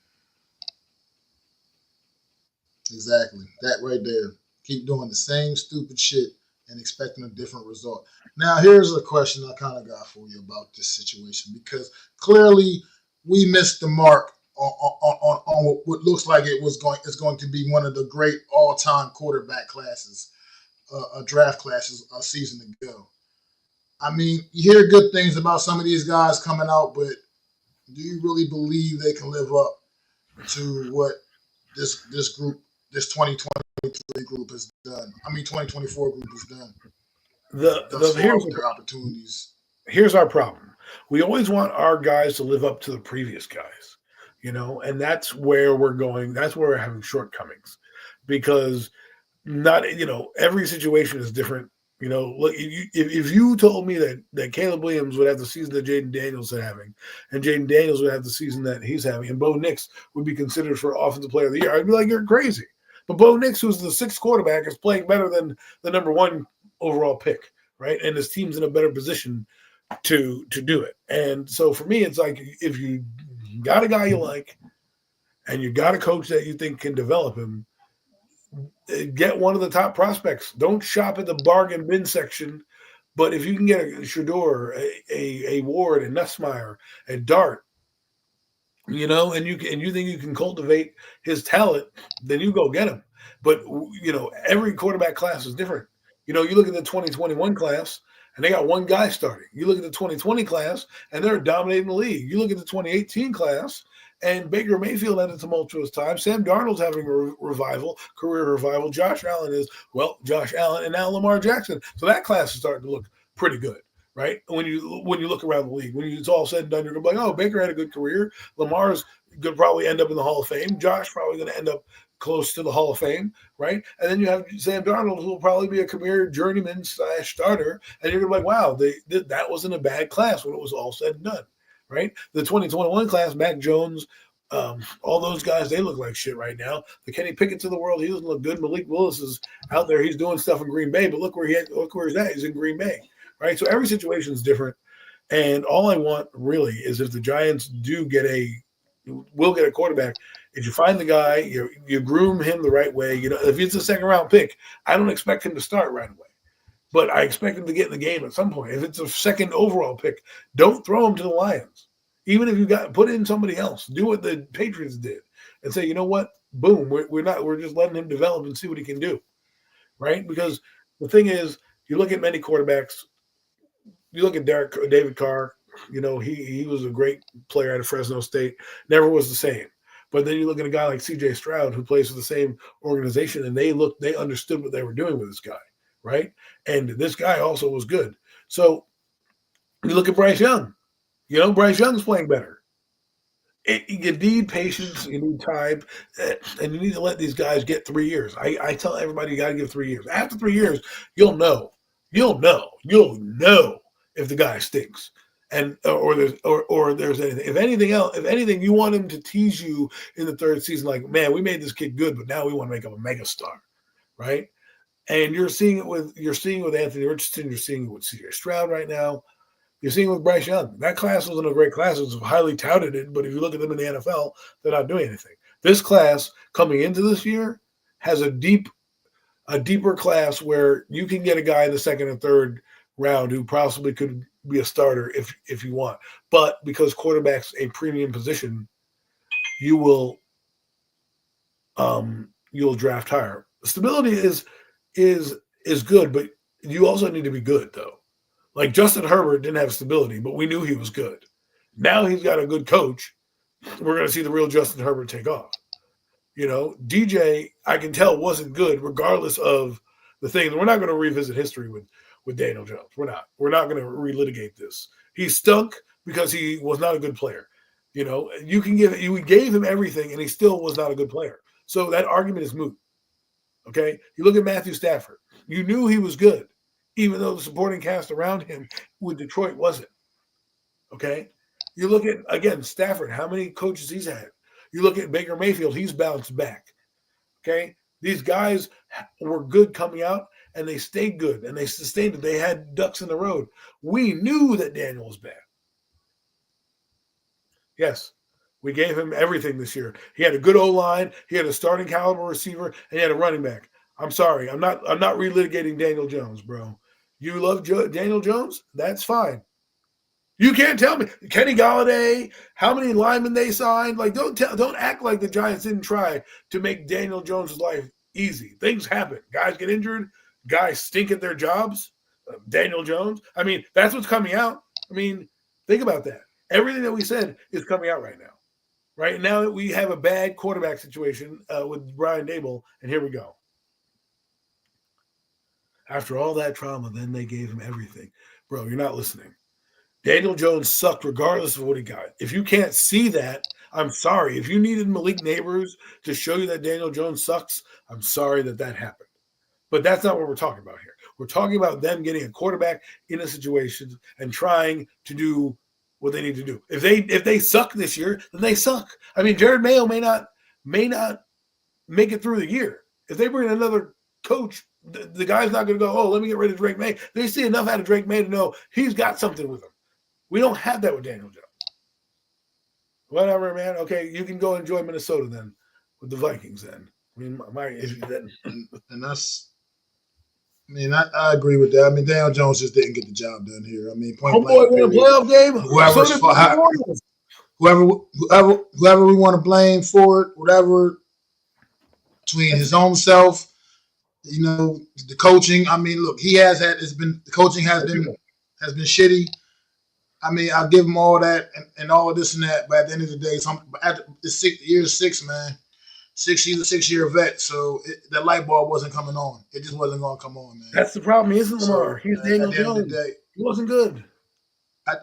Exactly. That right there. Keep doing the same stupid shit and expecting a different result. Now, here's a question I kind of got for you about this situation, because clearly we missed the mark on what looks like it's going to be one of the great all-time quarterback classes, draft classes a season ago. I mean, you hear good things about some of these guys coming out, but do you really believe they can live up to what this group, this 2023 group has done? 2024 group has done. Here's their opportunities. Here's our problem. We always want our guys to live up to the previous guys, and that's where we're going. That's where we're having shortcomings, because not, every situation is different. Look, if you told me that Caleb Williams would have the season that Jaden Daniels is having, and Jaden Daniels would have the season that he's having, and Bo Nix would be considered for Offensive Player of the Year, I'd be like, you're crazy. But Bo Nix, who's the sixth quarterback, is playing better than the number one overall pick, right? And his team's in a better position to do it. And so for me, it's like, if you got a guy you like and you got a coach that you think can develop him, get one of the top prospects. Don't shop at the bargain bin section. But if you can get a Shador, a Ward, a Nussmeier, a Dart, and you think you can cultivate his talent, then you go get him. But every quarterback class is different. You look at the 2021 class, and they got one guy starting. You look at the 2020 class, and they're dominating the league. You look at the 2018 class, and Baker Mayfield had a tumultuous time. Sam Darnold's having a career revival. Josh Allen, and now Lamar Jackson. So that class is starting to look pretty good, right? When you look around the league, when it's all said and done, you're going to be like, oh, Baker had a good career. Lamar's going to probably end up in the Hall of Fame. Josh probably going to end up close to the Hall of Fame, right? And then you have Sam Darnold, who will probably be a career journeyman / starter, and you're going to be like, wow, that wasn't a bad class when it was all said and done, right? The 2021 class, Mac Jones, all those guys, they look like shit right now. The Kenny Pickett's of the world, he doesn't look good. Malik Willis is out there. He's doing stuff in Green Bay, but look where he's at. He's in Green Bay, right? So every situation is different. And all I want really is if the Giants will get a quarterback, if you find the guy, you groom him the right way. If it's a second round pick, I don't expect him to start right away, but I expect him to get in the game at some point. If it's a second overall pick, don't throw him to the Lions. Even if you put in somebody else, do what the Patriots did and say, you know what, boom, we're just letting him develop and see what he can do. right? Because the thing is, you look at many quarterbacks. You look at David Carr. He was a great player out of Fresno State. Never was the same. But then you look at a guy like C.J. Stroud, who plays for the same organization, and they understood what they were doing with this guy, right? And this guy also was good. So you look at Bryce Young. Bryce Young's playing better. You need patience, you need time, and you need to let these guys get 3 years. I tell everybody you got to give 3 years. After 3 years, you'll know if the guy stinks, and or there's anything. If anything, you want him to tease you in the third season, like, man, we made this kid good, but now we want to make him a megastar, right? And you're seeing it with Anthony Richardson, you're seeing it with C.J. Stroud right now. You're seeing with Bryce Young. That class wasn't a great class. It was highly touted, but if you look at them in the NFL, they're not doing anything. This class coming into this year has a deeper class where you can get a guy in the second and third round who possibly could be a starter if you want. But because quarterback's a premium position, you'll draft higher. Stability is good, but you also need to be good though. Like Justin Herbert didn't have stability, but we knew he was good. Now he's got a good coach. We're going to see the real Justin Herbert take off. DJ, I can tell, wasn't good regardless of the thing. We're not going to revisit history with Daniel Jones. We're not. We're not going to relitigate this. He stunk because he was not a good player. You gave him everything, and he still was not a good player. So that argument is moot. Okay? You look at Matthew Stafford. You knew he was good, even though the supporting cast around him with Detroit wasn't. Okay? You look at, again, Stafford, how many coaches he's had. You look at Baker Mayfield, he's bounced back. Okay? These guys were good coming out, and they stayed good, and they sustained it. They had ducks in the road. We knew that Daniel was bad. Yes, we gave him everything this year. He had a good O-line, he had a starting caliber receiver, and he had a running back. I'm sorry. I'm not relitigating Daniel Jones, bro. You love Daniel Jones? That's fine. You can't tell me Kenny Golladay, how many linemen they signed. Like, don't act like the Giants didn't try to make Daniel Jones' life easy. Things happen. Guys get injured. Guys stink at their jobs. Daniel Jones. I mean, that's what's coming out. I mean, think about that. Everything that we said is coming out right now. Right now that we have a bad quarterback situation with Brian Daboll, and here we go. After all that trauma, then they gave him everything. Bro, you're not listening. Daniel Jones sucked regardless of what he got. If you can't see that, I'm sorry. If you needed Malik Neighbors to show you that Daniel Jones sucks, I'm sorry that happened. But that's not what we're talking about here. We're talking about them getting a quarterback in a situation and trying to do what they need to do. If they suck this year, then they suck. I mean, Jared Mayo may not make it through the year. If they bring in another coach, the guy's not going to go, oh, let me get rid of Drake May. They see enough out of Drake May to know he's got something with him. We don't have that with Daniel Jones. Whatever, man. Okay, you can go enjoy Minnesota then with the Vikings then. I mean, my issue then. And that's, I mean, I agree with that. I mean, Daniel Jones just didn't get the job done here. I mean, point blank. Won a playoff game. Whoever we want to blame for it, whatever, between his own self, the coaching. I mean, look, the coaching has been shitty. I mean, I'll give him all that and all of this and that, but at the end of the day, year 6, man. He's a 6-year vet, so the light bulb wasn't coming on. It just wasn't going to come on, man. That's the problem. He isn't Lamar. He's Daniel Jones. He wasn't good.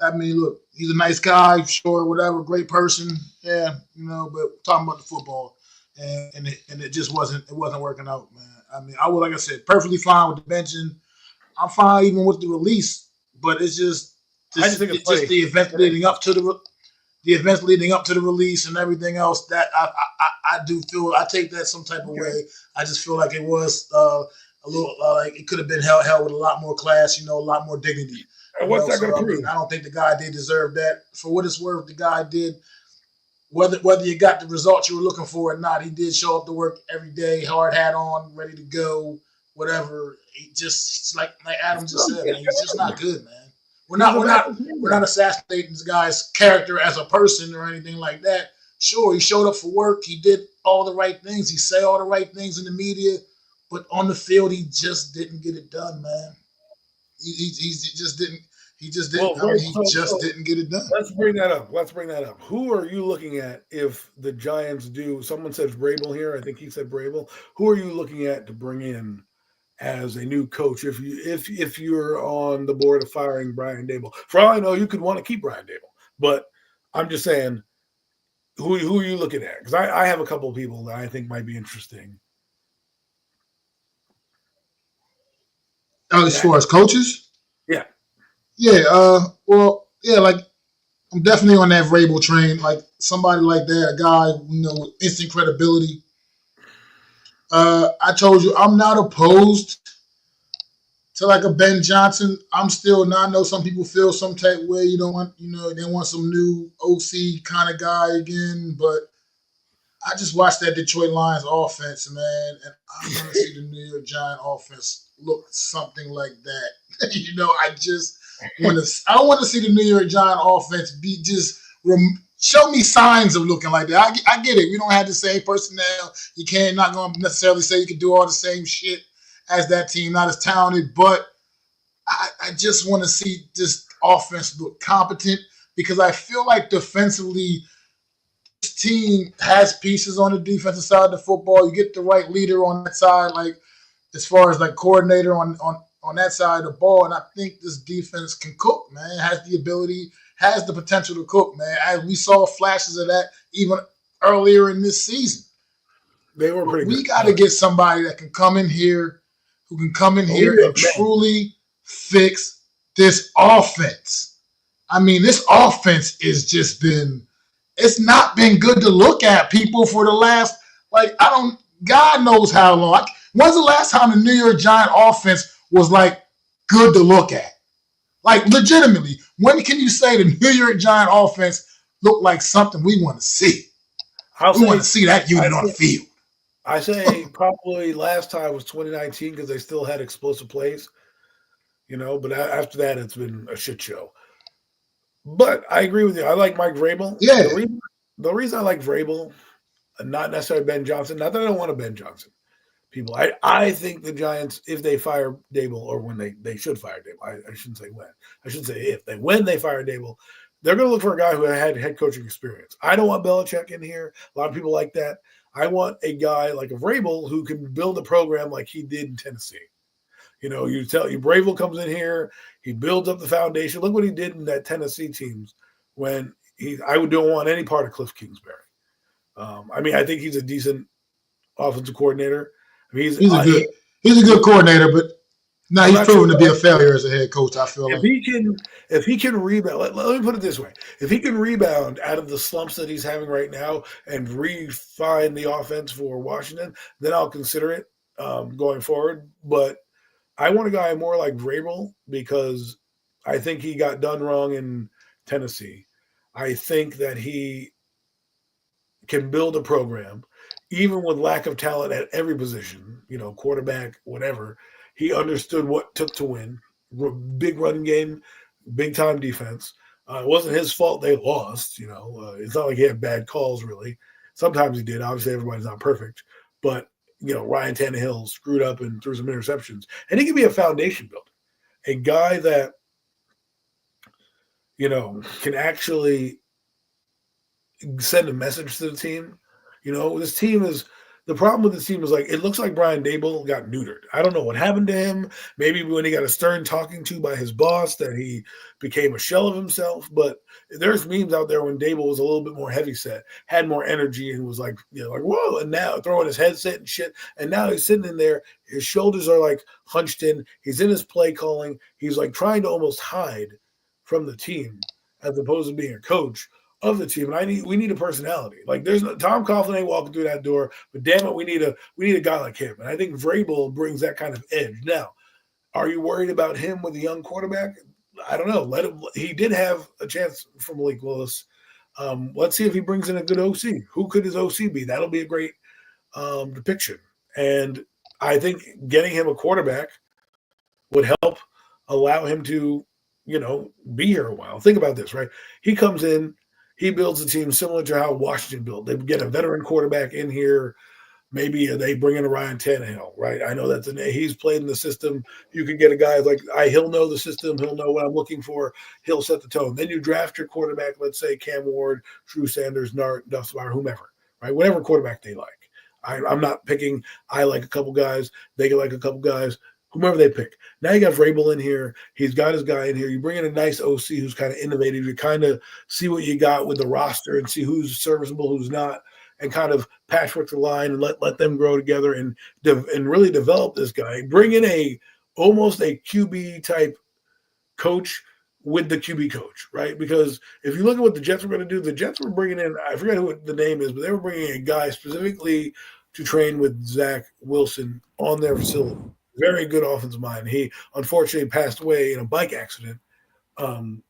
I mean, look, he's a nice guy, sure, whatever, great person, yeah, but talking about the football, and it just wasn't working out, man. I mean, I was, like I said, perfectly fine with the benching. I'm fine even with the release, but it's just the events leading up to the release and everything else that I do feel I take that some type of way. I just feel like it was a little like it could have been held with a lot more class, a lot more dignity. And what's that going to prove? I don't think the guy did deserve that. For what it's worth, the guy did. Whether you got the results you were looking for or not, he did show up to work every day, hard hat on, ready to go, whatever. He just like Adam just said, man, he's just not good, man. We're not assassinating this guy's character as a person or anything like that. Sure, he showed up for work. He did all the right things. He said all the right things in the media. but on the field he just didn't get it done, man. He just didn't. He just didn't. Well, I mean, great. he just So didn't get it done. let's bring that up. Let's bring that up. Who are you looking at if the Giants do? Someone said Vrabel here. I think he said Vrabel. Who are you looking at to bring in as a new coach if you're on the board of firing Brian Dable? For all I know, you could want to keep Brian Dable, but I'm just saying, who are you looking at? Because I have a couple of people that I think might be interesting. As far as coaches, yeah. Well, yeah, like I'm definitely on that Vrabel train. Like somebody like that, a guy with instant credibility. I told you I'm not opposed to like a Ben Johnson. I'm still not. I know some people feel some type way. You don't want, they want some new OC kind of guy again. But I just watched that Detroit Lions offense, man, and I want to see the New York Giants offense look something like that. I just want to. I want to see the New York Giants offense be just show me signs of looking like that. I get it. We don't have the same personnel. You can't not going to necessarily say you can do all the same shit as that team. Not as talented, but I just want to see this offense look competent because I feel like defensively, this team has pieces on the defensive side of the football. You get the right leader on that side, like as far as like coordinator on that side of the ball, and I think this defense can cook, man. It has the ability, has the potential to cook, man. We saw flashes of that even earlier in this season. They were pretty good. We got to get somebody that can come in here, and truly fix this offense. I mean, this offense is just it's not been good to look at, people, for the last, God knows how long. When's the last time the New York Giants offense was like good to look at? Like legitimately, when can you say the New York Giants offense looked like something we want to see? We want to see that unit on the field. I say probably last time was 2019 because they still had explosive plays, but after that it's been a shit show. But I agree with you. I like Mike Vrabel. Yeah. The reason I like Vrabel, and not necessarily Ben Johnson, not that I don't want a Ben Johnson. People, I think the Giants, if they fire Dable, or when they should fire Dable, I shouldn't say when. I should say when they fire Dable, they're going to look for a guy who had head coaching experience. I don't want Belichick in here. A lot of people like that. I want a guy like a Vrabel who can build a program like he did in Tennessee. Vrabel comes in here, he builds up the foundation. Look what he did in that Tennessee teams when I don't want any part of Cliff Kingsbury. I think he's a decent offensive coordinator. He's a good coordinator, but he's proven to be a failure as a head coach. I feel if he can rebound. Let me put it this way: if he can rebound out of the slumps that he's having right now and refine the offense for Washington, then I'll consider it going forward. But I want a guy more like Vrabel because I think he got done wrong in Tennessee. I think that he can build a program, even with lack of talent at every position, quarterback, whatever. He understood what it took to win. Big run game, big time defense. It wasn't his fault they lost. It's not like he had bad calls, really. Sometimes he did. Obviously, everybody's not perfect. But, Ryan Tannehill screwed up and threw some interceptions. And he can be a foundation builder. A guy that, can actually send a message to the team. This team is – the problem with this team is it looks like Brian Dable got neutered. I don't know what happened to him. Maybe when he got a stern talking to by his boss that he became a shell of himself. But there's memes out there when Dable was a little bit more heavyset, had more energy, and was whoa, and now throwing his headset and shit. And now he's sitting in there. His shoulders are hunched in. He's in his play calling. He's trying to almost hide from the team as opposed to being a coach of the team. And we need a personality. There's no Tom Coughlin ain't walking through that door, but damn it, we need a guy like him. And I think Vrabel brings that kind of edge. Now, are you worried about him with a young quarterback? I don't know. He did have a chance from Malik Willis. Let's see if he brings in a good OC. Who could his OC be? That'll be a great depiction. And I think getting him a quarterback would help allow him to, be here a while. Think about this, right? He comes in, he builds a team similar to how Washington built. They get a veteran quarterback in here, maybe they bring in a Ryan Tannehill, right? I know he's played in the system. You can get a guy like he'll know the system. He'll know what I'm looking for. He'll set the tone. Then you draft your quarterback. Let's say Cam Ward, Drew Sanders, Nart, Duffmeyer, whomever, right? Whatever quarterback they like. I'm not picking. I like a couple guys. They like a couple guys. Whomever they pick. Now you got Vrabel in here. He's got his guy in here. You bring in a nice OC who's kind of innovative. You kind of see what you got with the roster and see who's serviceable, who's not, and kind of patchwork the line and let them grow together and really develop this guy. Bring in almost a QB type coach with the QB coach, right? Because if you look at what the Jets were going to do, the Jets were bringing in, I forget who the name is, but they were bringing in a guy specifically to train with Zach Wilson on their facility. Very good offensive mind. He unfortunately passed away in a bike accident when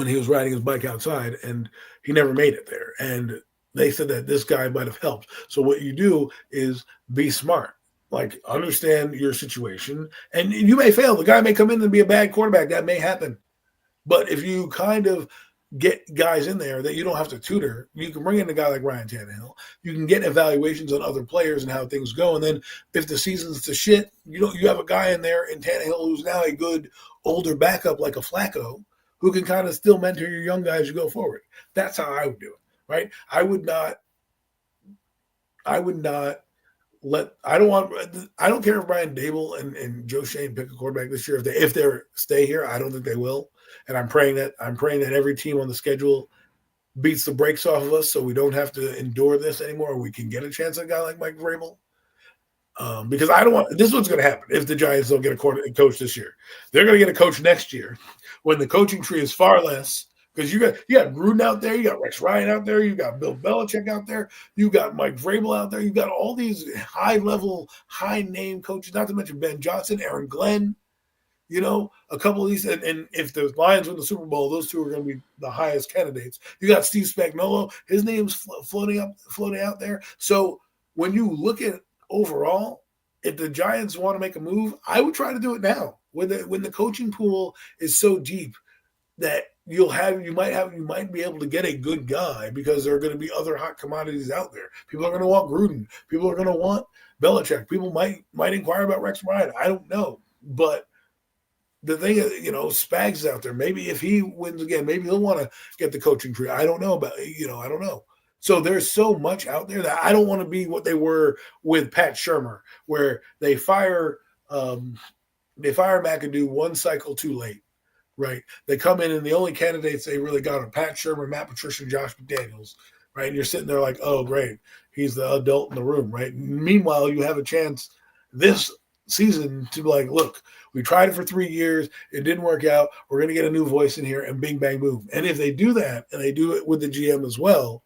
he was riding his bike outside, and he never made it there. And they said that this guy might have helped. So what you do is be smart. Like, understand your situation, and you may fail. The guy may come in and be a bad quarterback. That may happen. But if you kind of get guys in there that you don't have to tutor, you can bring in a guy like Ryan Tannehill. You can get evaluations on other players and how things go. And then if the season's to shit, you have a guy in there in Tannehill who's now a good older backup like a Flacco who can kind of still mentor your young guys as you go forward. That's how I would do it, right? I would not I don't care if Brian Dable and Joe Shane pick a quarterback this year. If they stay here, I don't think they will. And I'm praying that every team on the schedule beats the brakes off of us so we don't have to endure this anymore. We can get a chance at a guy like Mike Vrabel. Because I don't want this is what's going to happen if the Giants don't get a coach this year. They're going to get a coach next year when the coaching tree is far less. Because you got Gruden out there, you got Rex Ryan out there, you got Bill Belichick out there, you got Mike Vrabel out there, you got all these high-level, high-name coaches, not to mention Ben Johnson, Aaron Glenn, a couple of these. And if the Lions win the Super Bowl, those two are going to be the highest candidates. You got Steve Spagnuolo, his name's floating out there. So when you look at overall, if the Giants want to make a move, I would try to do it now when the coaching pool is so deep that you might be able to get a good guy because there are going to be other hot commodities out there. People are going to want Gruden. People are going to want Belichick. People might inquire about Rex Ryan. I don't know. But the thing is, Spags is out there. Maybe if he wins again, maybe he'll want to get the coaching tree. I don't know I don't know. So there's so much out there that I don't want to be what they were with Pat Shurmur, where they fire McAdoo one cycle too late. Right. They come in and the only candidates they really got are Pat Shurmur, Matt Patricia, and Josh McDaniels. Right. And you're sitting there like, oh, great. He's the adult in the room. Right. Meanwhile, you have a chance this season to be like, look, we tried it for 3 years. It didn't work out. We're going to get a new voice in here and bing, bang, boom. And if they do that and they do it with the GM as well,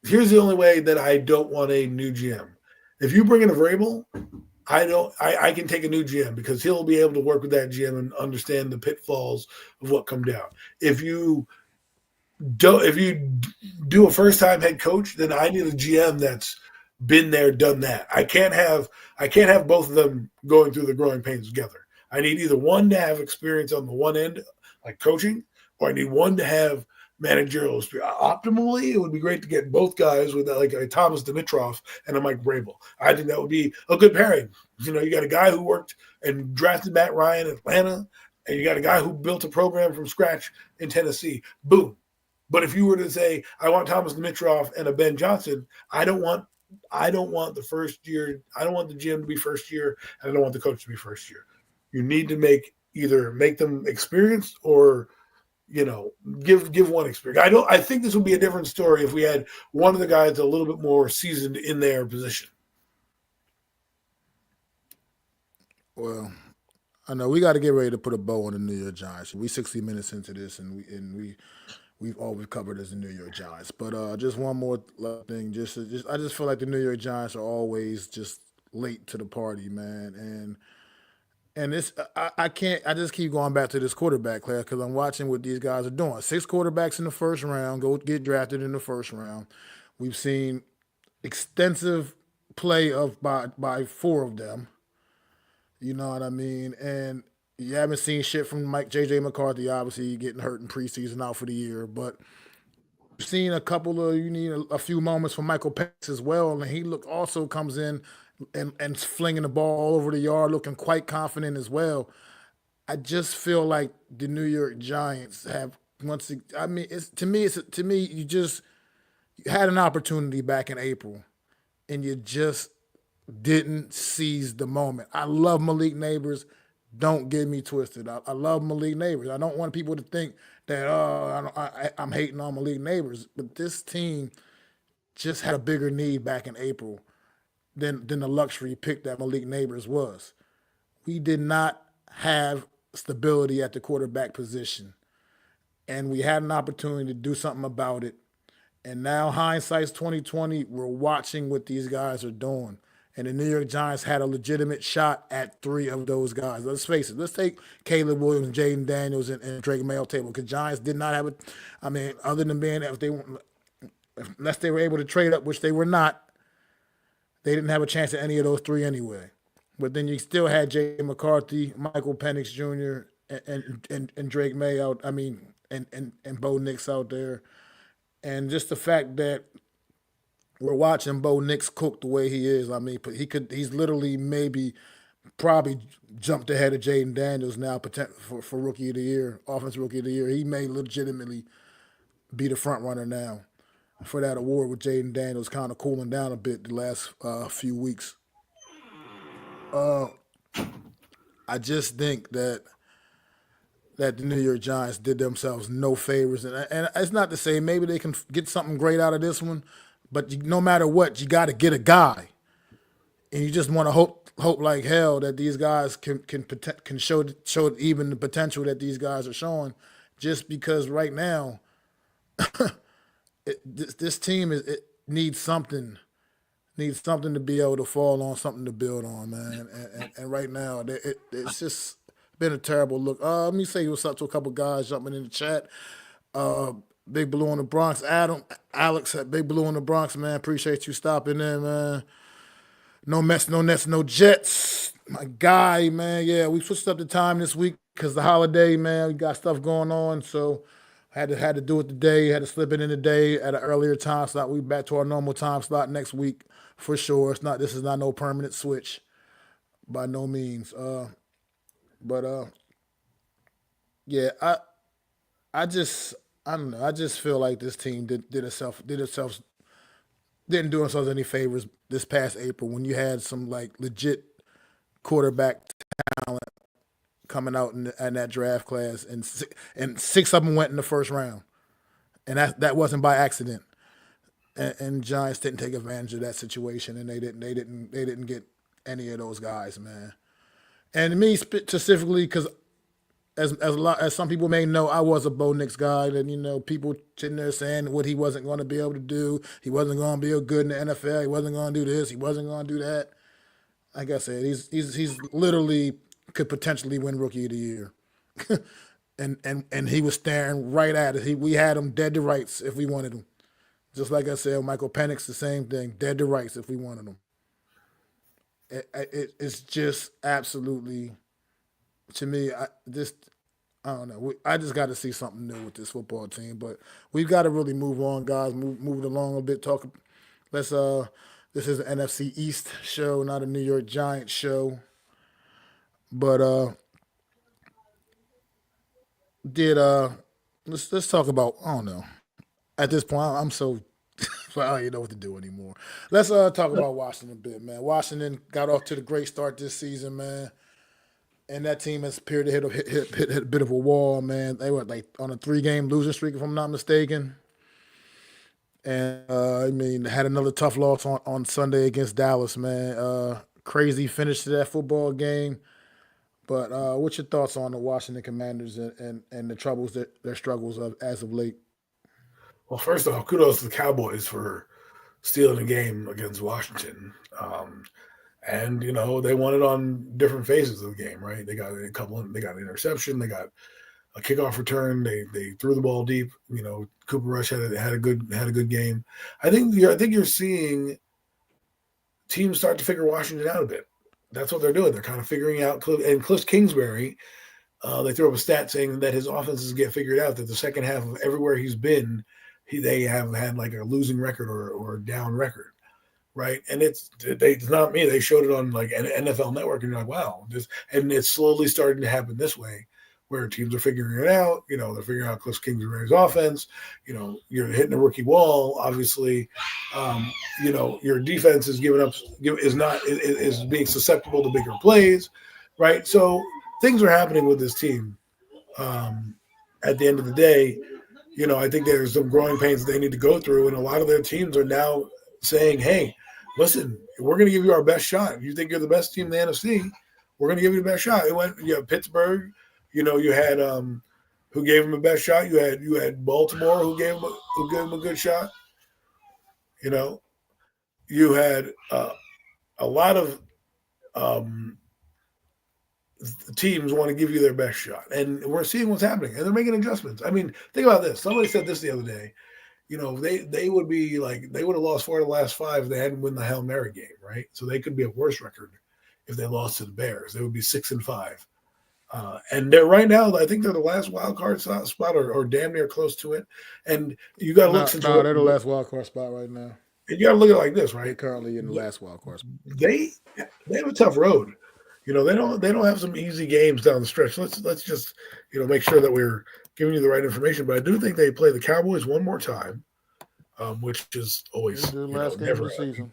here's the only way that I don't want a new GM. If you bring in a Vrabel, I can take a new GM because he'll be able to work with that GM and understand the pitfalls of what come down. If you do a first time head coach, then I need a GM that's been there, done that. I can't have both of them going through the growing pains together. I need either one to have experience on the one end, like coaching, or I need one to have managerial experience. Optimally, it would be great to get both guys with like a Thomas Dimitroff and a Mike Vrabel. I think that would be a good pairing. You got a guy who worked and drafted Matt Ryan in Atlanta, and you got a guy who built a program from scratch in Tennessee. Boom. But if you were to say, I want Thomas Dimitroff and a Ben Johnson, I don't want the first year. I don't want the GM to be first year, and I don't want the coach to be first year. You need to either make them experienced or give one experience. I think this would be a different story if we had one of the guys a little bit more seasoned in their position. Well, I know we got to get ready to put a bow on the New York Giants. We 60 minutes into this, and we've always covered as the New York Giants. But just one more thing, I just feel like the New York Giants are always just late to the party, man, and this, I can't. I just keep going back to this quarterback class because I'm watching what these guys are doing. 6 quarterbacks in the first round go get drafted in the first round. We've seen extensive play by 4 of them. You know what I mean? And you haven't seen shit from JJ McCarthy. Obviously, getting hurt in preseason, out for the year. But seen a couple of you need a few moments from Michael Penix as well, and he also comes in and flinging the ball all over the yard, looking quite confident as well. I just feel like the New York Giants have I mean, to me, you had an opportunity back in April, and you just didn't seize the moment. I love Malik Neighbors. Don't get me twisted. I love Malik Neighbors. I don't want people to think that I'm hating on Malik Neighbors, but this team just had a bigger need back in April than the luxury pick that Malik Neighbors was. We did not have stability at the quarterback position, and we had an opportunity to do something about it. And now hindsight's 2020. We're watching what these guys are doing. And the New York Giants had a legitimate shot at 3 of those guys. Let's face it. Let's take Caleb Williams, Jaden Daniels, and Drake Mayo table. Because Giants did not have it. I mean, other than being unless they were able to trade up, which they were not, they didn't have a chance at any of those 3 anyway. But then you still had Jay McCarthy, Michael Penix Jr., and Drake Mayo. I mean, and Bo Nix out there. And just the fact that we're watching Bo Nix cook the way he is. I mean, he's literally probably jumped ahead of Jaden Daniels now for Rookie of the Year, Offensive Rookie of the Year. He may legitimately be the front runner now for that award, with Jaden Daniels kind of cooling down a bit the last few weeks. I just think that the New York Giants did themselves no favors. And it's not to say maybe they can get something great out of this one, but no matter what, you got to get a guy. And you just want to hope like hell that these guys can show even the potential that these guys are showing, just because right now this team needs something to be able to fall on, something to build on, man. And right now it's just been a terrible look. Let me say what's up to a couple guys jumping in the chat. Big Blue in the Bronx, Alex at Big Blue in the Bronx, man. Appreciate you stopping in, man. No Mets, no Nets, no Jets. My guy, man. Yeah, we switched up the time this week because the holiday, man. We got stuff going on, so had to do it today. Had to slip it in today at an earlier time slot. We back to our normal time slot next week for sure. This is not no permanent switch by no means. But yeah, I don't know. I just feel like this team didn't do themselves any favors this past April when you had some like legit quarterback talent coming out in that draft class, and 6 of them went in the first round, and that wasn't by accident. And Giants didn't take advantage of that situation, and they didn't get any of those guys, man. And me specifically, because as some people may know, I was a Bo Nix guy, and people sitting there saying what he wasn't going to be able to do. He wasn't going to be good in the NFL. He wasn't going to do this. He wasn't going to do that. Like I said, he's literally could potentially win Rookie of the Year, and he was staring right at it. We had him dead to rights if we wanted him. Just like I said, Michael Penix, the same thing, dead to rights if we wanted him. It's just absolutely, to me, I don't know. I just got to see something new with this football team. But we've got to really move on, guys. Move it along a bit. This is an NFC East show, not a New York Giants show. But let's talk about, I don't know. At this point, I'm so I don't even know what to do anymore. Let's talk about Washington a bit, man. Washington got off to the great start this season, man. And that team has appeared to hit a bit of a wall, man. They were like on a 3-game losing streak, if I'm not mistaken. And had another tough loss on Sunday against Dallas, man. Crazy finish to that football game. But what's your thoughts on the Washington Commanders and the troubles their struggles as of late? Well, first off, kudos to the Cowboys for stealing a game against Washington. And they won it on different phases of the game, right? They got they got an interception, they got a kickoff return, they threw the ball deep. Cooper Rush had a good game. I think you're seeing teams start to figure Washington out a bit. That's what they're doing. They're kind of figuring out. And Cliff Kingsbury, they threw up a stat saying that his offenses get figured out. That the second half of everywhere he's been, they have had like a losing record or a down record, right? And it's not me. They showed it on like an NFL Network, and you're like, wow, and it's slowly starting to happen this way, where teams are figuring it out. They're figuring out Cliff Kingsbury's offense. You're hitting a rookie wall, obviously. Your defense is is being susceptible to bigger plays, right? So things are happening with this team. At the end of the day, I think there's some growing pains they need to go through, and a lot of their teams are now saying, hey, listen, we're going to give you our best shot. If you think you're the best team in the NFC, we're going to give you the best shot. You have Pittsburgh, you had who gave him the best shot. You had Baltimore who gave him a good shot. You had a lot of teams want to give you their best shot, and we're seeing what's happening, and they're making adjustments. I mean, think about this. Somebody said this the other day. They would be like, they would have lost 4 of the last 5 if they hadn't won the Hail Mary game, right? So they could be a worse record if they lost to the Bears. They would be 6-5. And they're right now, I think they're the last wild card spot or damn near close to it. And you got to look. They're the last wild card spot right now. And you got to look at it like this, right? They're currently in the last wild card spot. They have a tough road. They don't have some easy games down the stretch. Let's just make sure that we're giving you the right information. But I do think they play the Cowboys one more time, which is always the last game of the season.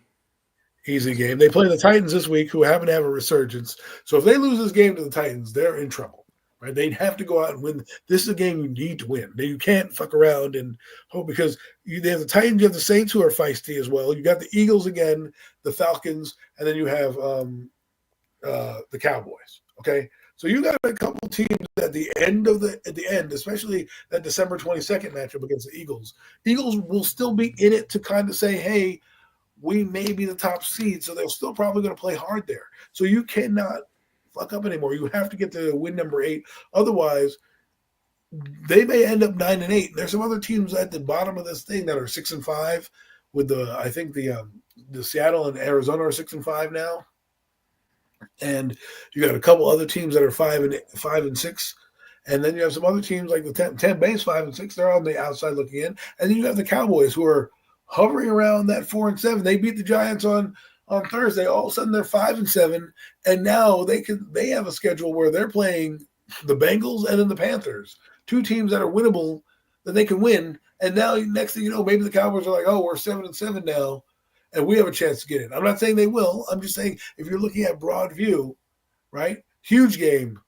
Easy game. They play the Titans this week, who happen to have a resurgence. So if they lose this game to the Titans, they're in trouble, right? They'd have to go out and win. This is a game you need to win. You can't fuck around and hope, because they have the Titans, you have the Saints, who are feisty as well. You got the Eagles again, the Falcons, and then you have the Cowboys. Okay, so you got a couple teams at the end, especially that December 22nd matchup against the Eagles. Eagles will still be in it to kind of say, hey, we may be the top seed, so they're still probably going to play hard there. So you cannot fuck up anymore. You have to get to win number 8. Otherwise, they may end up 9-8. There's some other teams at the bottom of this thing that are 6-5. With I think the Seattle and Arizona are 6-5 now. And you got a couple other teams that are 5-6, and then you have some other teams like the Tampa Bay's 5-6. They're on the outside looking in, and then you have the Cowboys, who are hovering around that 4-7. They beat the Giants on Thursday. All of a sudden, they're 5-7, and now they have a schedule where they're playing the Bengals and then the Panthers, 2 teams that are winnable that they can win. And now, next thing you know, maybe the Cowboys are like, oh, we're 7-7 now, and we have a chance to get in. I'm not saying they will. I'm just saying, if you're looking at broad view, right? Huge game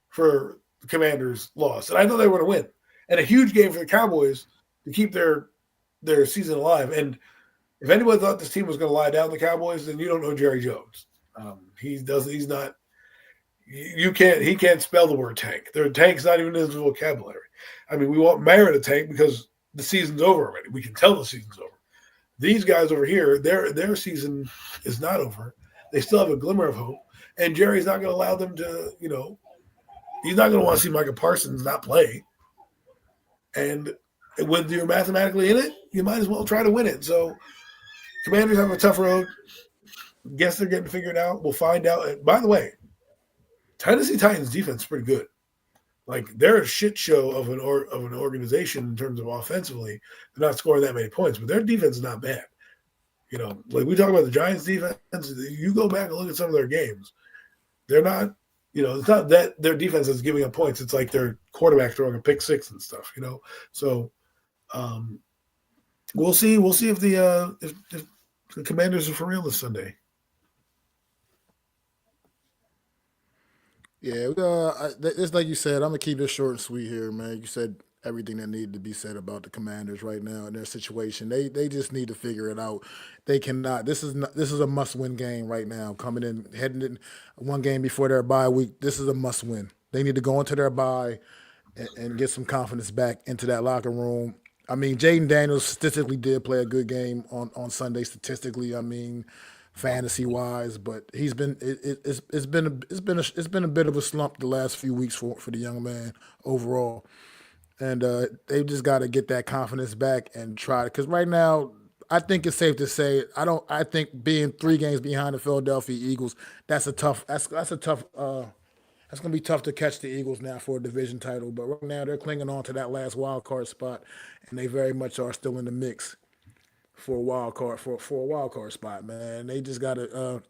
for the Commanders' loss. And I know they were going to win. And a huge game for the Cowboys to keep their season alive. And if anyone thought this team was going to lie down the Cowboys, then you don't know Jerry Jones. He can't spell the word tank. Their tank's not even in his vocabulary. I mean, we want Mara to tank because the season's over already. We can tell the season's over. These guys over here, their season is not over. They still have a glimmer of hope. And Jerry's not going to allow them to, he's not going to want to see Micah Parsons not play. And when you're mathematically in it, you might as well try to win it. So Commanders have a tough road. Guess they're getting figured out. We'll find out. And by the way, Tennessee Titans defense is pretty good. Like, they're a shit show of an organization in terms of offensively. They're not scoring that many points, but their defense is not bad. Like we talk about the Giants' defense, you go back and look at some of their games. They're not, it's not that their defense is giving up points. It's like their quarterback throwing a pick 6 and stuff. So we'll see. We'll see if the Commanders are for real this Sunday. Yeah, it's like you said. I'm gonna keep it short and sweet here, man. You said everything that needed to be said about the Commanders right now and their situation. They just need to figure it out. They cannot. This is a must-win game right now. Heading in one game before their bye week. This is a must-win. They need to go into their bye and get some confidence back into that locker room. I mean, Jaden Daniels statistically did play a good game on Sunday. Statistically, I mean, fantasy wise, but it's been a bit of a slump the last few weeks for the young man overall, and they just got to get that confidence back and try. Because right now, I think it's safe to say I think being 3 games behind the Philadelphia Eagles, that's a tough It's going to be tough to catch the Eagles now for a division title, but right now they're clinging on to that last wild card spot, and they very much are still in the mix for a wild card spot, man. They just got to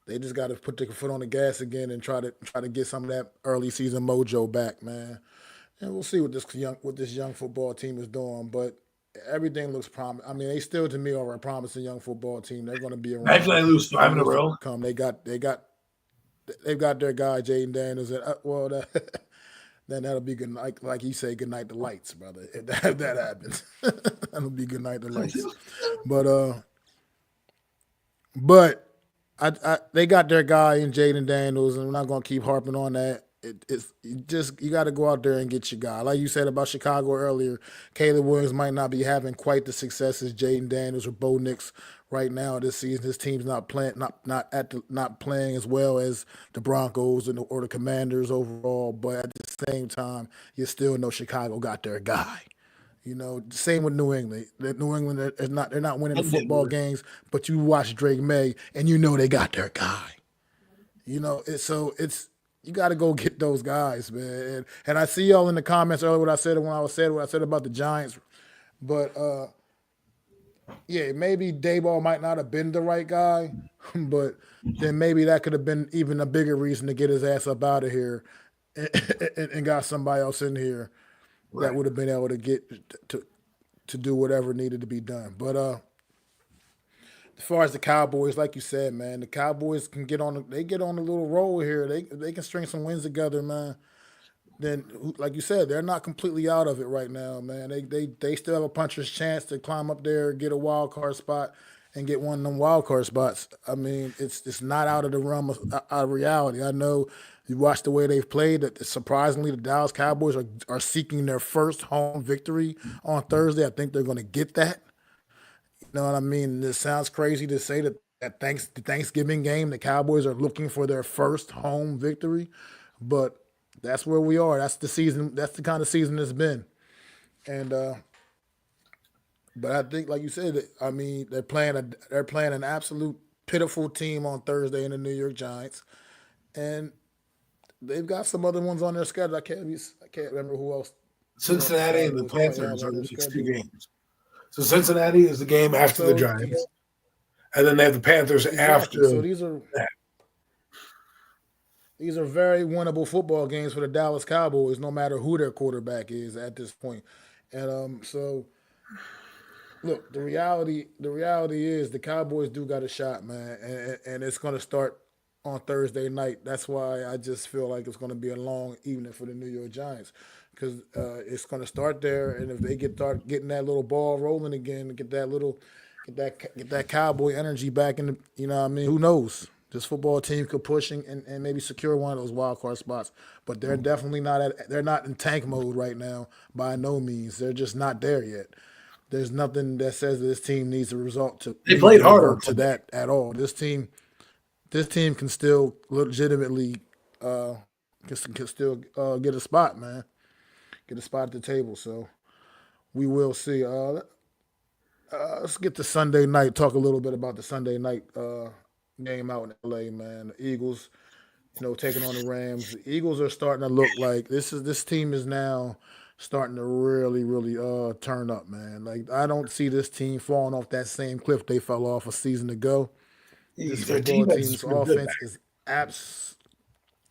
put their foot on the gas again and try to get some of that early season mojo back, man. And we'll see what this young football team is doing, but everything looks promising. I mean, they still to me are a promising young football team. They're going to be around. Imagine they lose 5 in a row. Come, they've got their guy Jaden Daniels, and then that'll be good. Like you say, good night to lights, brother. If that happens, that'll be good night to lights. But they got their guy in Jaden Daniels, and we're not going to keep harping on that. You got to go out there and get your guy. Like you said about Chicago earlier, Caleb Williams might not be having quite the success as Jaden Daniels or Bo Nix right now this season. His team's not playing as well as the Broncos or the Commanders overall. But at the same time, you still know Chicago got their guy. You know, same with New England. New England they're not winning the football games, but you watch Drake May and you know they got their guy. You know, you got to go get those guys, man. And I see y'all in the comments earlier what I said about the Giants, but yeah, maybe Dayball might not have been the right guy, but then maybe that could have been even a bigger reason to get his ass up out of here and got somebody else in here that would have been able to get to do whatever needed to be done. But as far as the Cowboys, like you said, man, the Cowboys can get on a little roll here. They can string some wins together, man. Then, like you said, they're not completely out of it right now, man. They still have a puncher's chance to climb up there, get a wild card spot, and get one of them wild card spots. I mean, it's not out of the realm of reality. I know you watch the way they've played. That surprisingly, the Dallas Cowboys are seeking their first home victory on Thursday. I think they're going to get that. You know what I mean? This sounds crazy to say that at the Thanksgiving game, the Cowboys are looking for their first home victory, but that's where we are. That's the season. That's the kind of season it's been. And but I think, like you said, I mean, they're playing an absolute pitiful team on Thursday in the New York Giants, and they've got some other ones on their schedule. I can't remember who else. Cincinnati and the Panthers are the next 2 games. So Cincinnati is the game after the Giants, and then they have the Panthers after. So these are very winnable football games for the Dallas Cowboys, no matter who their quarterback is at this point. And so, look, the reality is the Cowboys do got a shot, man, and it's going to start on Thursday night. That's why I just feel like it's going to be a long evening for the New York Giants. Because it's going to start there, and if they start getting that little ball rolling again, get that Cowboy energy back in the, you know what I mean? Who knows? This football team could push and maybe secure one of those wild card spots, but they're definitely they're not in tank mode right now by no means. They're just not there yet. There's nothing that says that this team needs a result to. They played harder to that at all. This team can still legitimately can still get a spot, man. Get a spot at the table, so we will see. Let's get to Sunday night. Talk a little bit about the Sunday night game out in LA, man. The Eagles, taking on the Rams. The Eagles are starting to look like this team is now starting to really, really turn up, man. Like, I don't see this team falling off that same cliff they fell off a season ago. This football team's offense is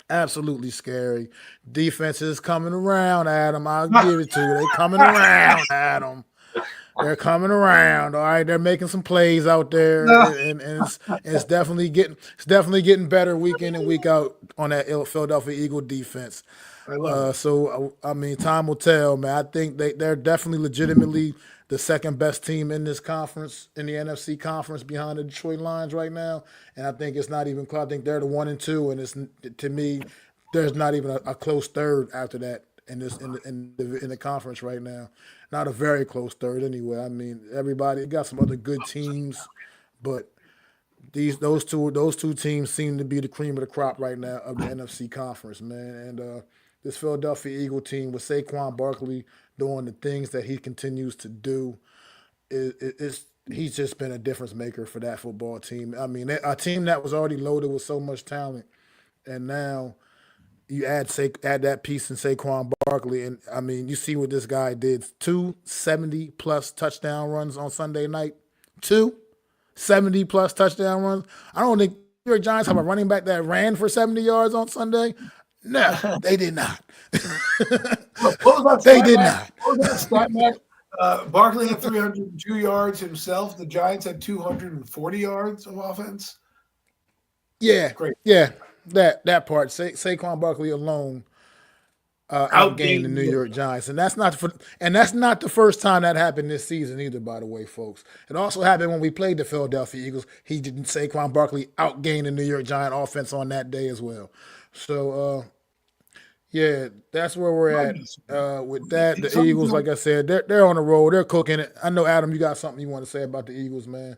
absolutely scary. Defense is coming around, Adam. I'll give it to you. They're coming around, Adam. They're coming around. All right, they're making some plays out there, and it's definitely getting better week in and week out on that Philadelphia Eagle defense. So I mean, time will tell, man. I think they're definitely legitimately the second best team in this conference, in the NFC conference, behind the Detroit Lions right now. And I think it's not even close. I think they're the 1 and 2, and it's, to me, there's not even a close third after that in the conference right now. Not a very close third anyway. I mean, everybody got some other good teams, but those two teams seem to be the cream of the crop right now of the NFC conference, man. And this Philadelphia Eagle team with Saquon Barkley doing the things that he continues to do, he's just been a difference maker for that football team. I mean, a team that was already loaded with so much talent, and now you add that piece in Saquon Barkley, and I mean, you see what this guy did: 270+ touchdown runs on Sunday night, 270+ touchdown runs. I don't think New York Giants have a running back that ran for 70 yards on Sunday. No, they did not. What was that They stat, did Mac? not. What was that stat, Mac? Barkley had 302 yards himself. The Giants had 240 yards of offense. Yeah, Great. yeah, that part. Saquon Barkley alone outgained the New York Giants, and that's not the first time that happened this season either. By the way, folks, it also happened when we played the Philadelphia Eagles. Saquon Barkley outgained the New York Giant offense on that day as well. So, yeah, that's where we're at with that. The Eagles, like I said, they're on the road. They're cooking it. I know, Adam, you got something you want to say about the Eagles, man.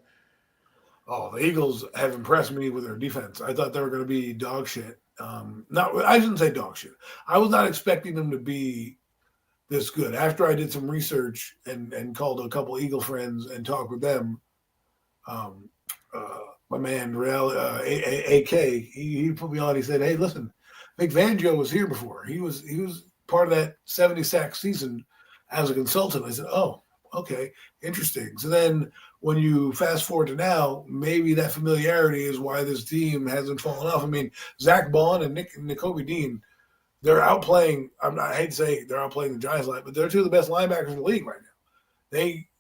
Oh, the Eagles have impressed me with their defense. I thought they were going to be dog shit. I shouldn't say dog shit. I was not expecting them to be this good. After I did some research and called a couple Eagle friends and talked with them, my man Real AK, he put me on. He said, "Hey, listen, Vic Fangio was here before. He was part of that 70 sack season as a consultant." I said, "Oh, okay, interesting." So then when you fast forward to now, maybe that familiarity is why this team hasn't fallen off. I mean, Zach Bond and Nakobe Dean, they're outplaying. I hate to say they're outplaying the Giants line, but they're two of the best linebackers in the league right now.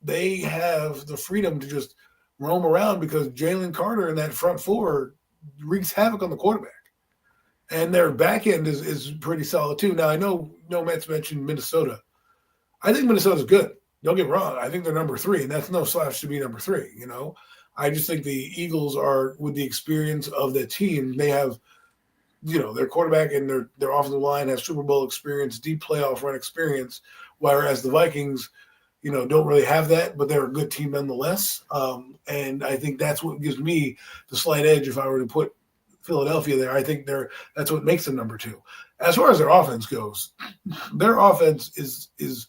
They have the freedom to just roam around because Jalen Carter in that front four wreaks havoc on the quarterback. And their back end is pretty solid too. Now I know Matt's mentioned Minnesota. I think Minnesota's good. Don't get me wrong. I think they're number 3, and that's no slouch to be number 3. You know, I just think the Eagles are, with the experience of the team, they have, their quarterback and their offensive line have Super Bowl experience, deep playoff run experience, whereas the Vikings, don't really have that, but they're a good team nonetheless. And I think that's what gives me the slight edge if I were to put Philadelphia there. I think that's what makes them number 2. As far as their offense goes, their offense is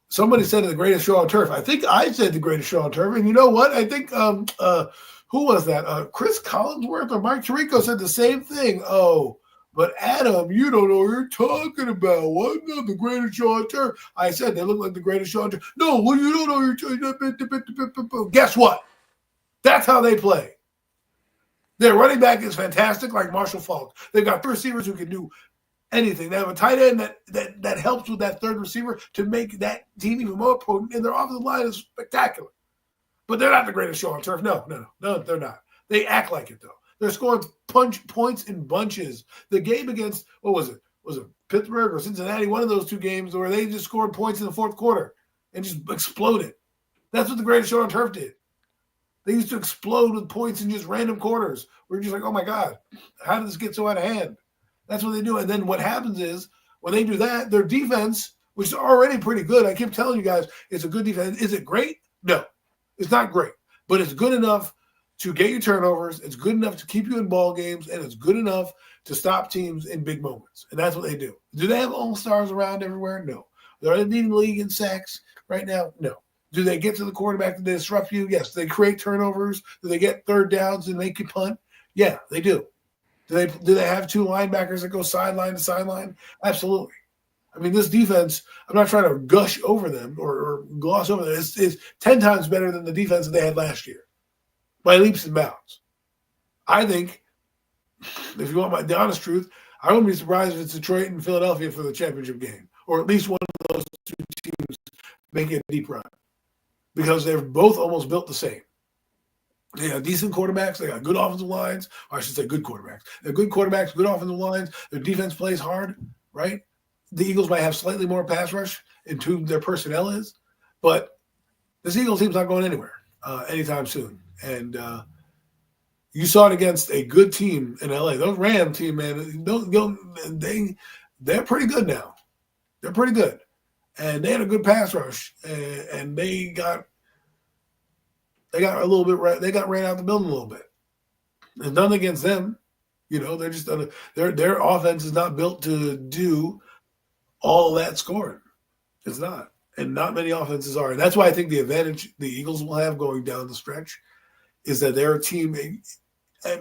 somebody said the greatest show on turf. I think I said the greatest show on turf. And you know what? I think who was that? Chris Collinsworth or Mike Tirico said the same thing. Oh, but Adam, you don't know what you're talking about. What? Not the greatest show on turf. I said they look like the greatest show on turf. No, well, you don't know what you're talking about. Guess what? That's how they play. Their running back is fantastic, like Marshall Faulk. They've got 3 receivers who can do anything. They have a tight end that helps with that 3rd receiver to make that team even more potent, and their offensive line is spectacular. But they're not the greatest show on turf. No, they're not. They act like it, though. They're scoring points in bunches. The game against, what was it? Was it Pittsburgh or Cincinnati? One of those 2 games where they just scored points in the 4th quarter and just exploded. That's what the greatest show on turf did. They used to explode with points in just random quarters. We're just like, oh, my God, how did this get so out of hand? That's what they do. And then what happens is when they do that, their defense, which is already pretty good, I keep telling you guys, it's a good defense. Is it great? No, it's not great. But it's good enough to get you turnovers. It's good enough to keep you in ball games. And it's good enough to stop teams in big moments. And that's what they do. Do they have all-stars around everywhere? No. They're leading the league in sacks right now? No. Do they get to the quarterback? Do they disrupt you? Yes. Do they create turnovers? Do they get 3rd downs and make you punt? Yeah, they do. Do they have 2 linebackers that go sideline to sideline? Absolutely. I mean, this defense, I'm not trying to gush over them or gloss over them. It's 10 times better than the defense that they had last year by leaps and bounds. I think, if you want the honest truth, I wouldn't be surprised if it's Detroit and Philadelphia for the championship game, or at least one of those 2 teams making a deep run, because they're both almost built the same. They have decent quarterbacks. They got good offensive lines. Or I should say good quarterbacks. They're good quarterbacks, good offensive lines. Their defense plays hard, right? The Eagles might have slightly more pass rush into their personnel is, but this Eagles team's not going anywhere anytime soon. And you saw it against a good team in LA. Those Ram team, man, they're pretty good now. They're pretty good. And they had a good pass rush, and they got a little bit. They got ran out the building a little bit. There's nothing against them, They're just their offense is not built to do all that scoring. It's not, and not many offenses are. And that's why I think the advantage the Eagles will have going down the stretch is that they're a team.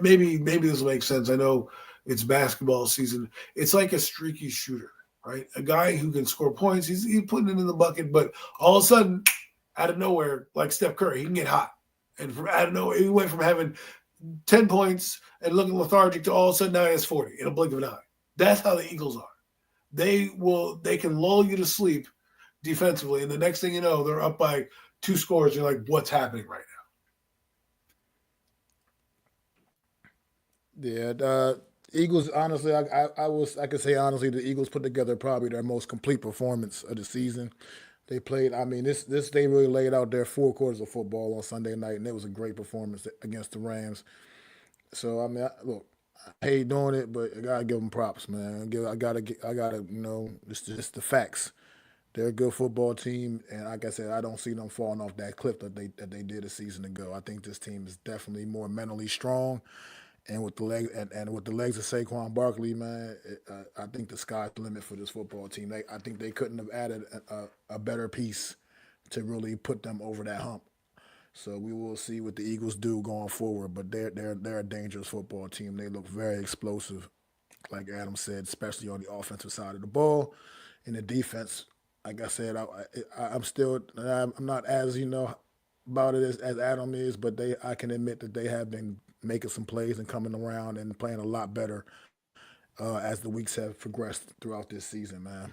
Maybe this will make sense. I know It's basketball season. It's like a streaky shooter, right? A guy who can score points. He's putting it in the bucket, but all of a sudden, out of nowhere, like Steph Curry, he can get hot. And from out of nowhere, he went from having 10 points and looking lethargic to all of a sudden now he has 40 in a blink of an eye. That's how the Eagles are. They can lull you to sleep defensively, and the next thing you know, they're up by 2 scores. You're like, what's happening right now? Yeah, Eagles. Honestly, I could say honestly, the Eagles put together probably their most complete performance of the season. They played. I mean, they really laid out their 4 quarters of football on Sunday night, and it was a great performance against the Rams. So I mean, look, I hate doing it, but I gotta give them props, man. I gotta, it's just the facts. They're a good football team, and like I said, I don't see them falling off that cliff that they did a season ago. I think this team is definitely more mentally strong, and with the legs and with the legs of Saquon Barkley, man, I think the sky's the limit for this football team. I think they couldn't have added a better piece to really put them over that hump. So we will see what the Eagles do going forward, but they're a dangerous football team. They look very explosive, like Adam said, especially on the offensive side of the ball. In the defense, like I said, I'm not as about it as Adam is, but I can admit that they have been making some plays and coming around and playing a lot better as the weeks have progressed throughout this season, man.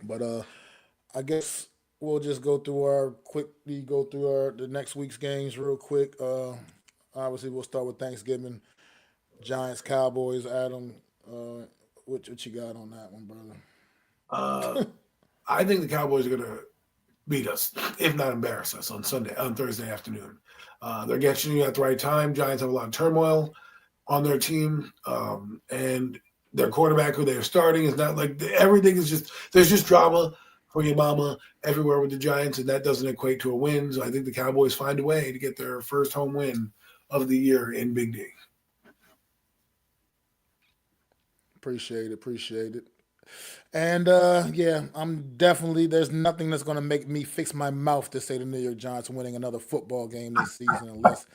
But I guess we'll just go through the next week's games real quick. Obviously, we'll start with Thanksgiving. Giants, Cowboys. Adam, what you got on that one, brother? now? I think the Cowboys are going to beat us, if not embarrass us, on Thursday afternoon. They're getting you at the right time. Giants have a lot of turmoil on their team, and their quarterback, who they're starting, is not like everything is just there's just drama for your mama everywhere with the Giants, and that doesn't equate to a win. So I think the Cowboys find a way to get their first home win of the year in Big D. Appreciate it. And yeah, I'm definitely there's nothing that's gonna make me fix my mouth to say the New York Giants winning another football game this season unless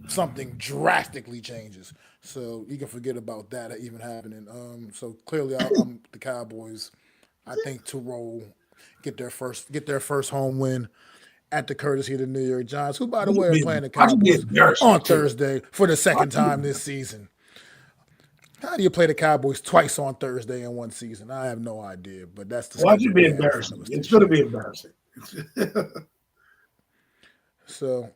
something drastically changes. So you can forget about that even happening. So clearly, I'm the Cowboys. I think to roll, get their first home win at the courtesy of the New York Giants, who by the way are playing the Cowboys on Thursday for the second time this season. How do you play the Cowboys twice on Thursday in one season? I have no idea, but that's the Watch it be embarrassing. It's going to be embarrassing. So,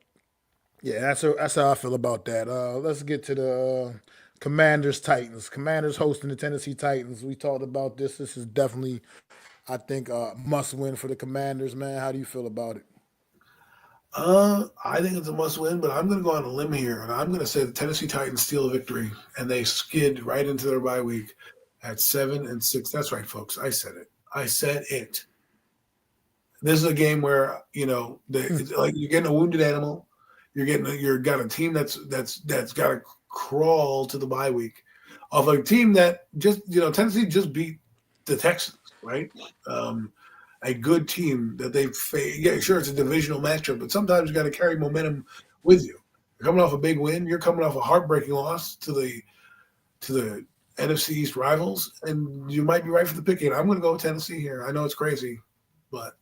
yeah, that's how I feel about that. Let's get to the Commanders Titans. Commanders hosting the Tennessee Titans. We talked about this. This is definitely, I think, a must win for the Commanders. Man, how do you feel about it? I think it's a must win, but I'm going to go on a limb here, and I'm going to say the Tennessee Titans steal a victory, and they skid right into their bye week at 7-6. That's right, folks. I said it. This is a game where it's like you're getting a wounded animal. You're got a team that's got to crawl to the bye week of a team that just Tennessee just beat the Texans, right? A good team that they face. Yeah, sure, it's a divisional matchup, but sometimes you got to carry momentum with you. You're coming off a big win. You're coming off a heartbreaking loss to the NFC East rivals, and you might be right for the picking. I'm going to go with Tennessee here. I know it's crazy, but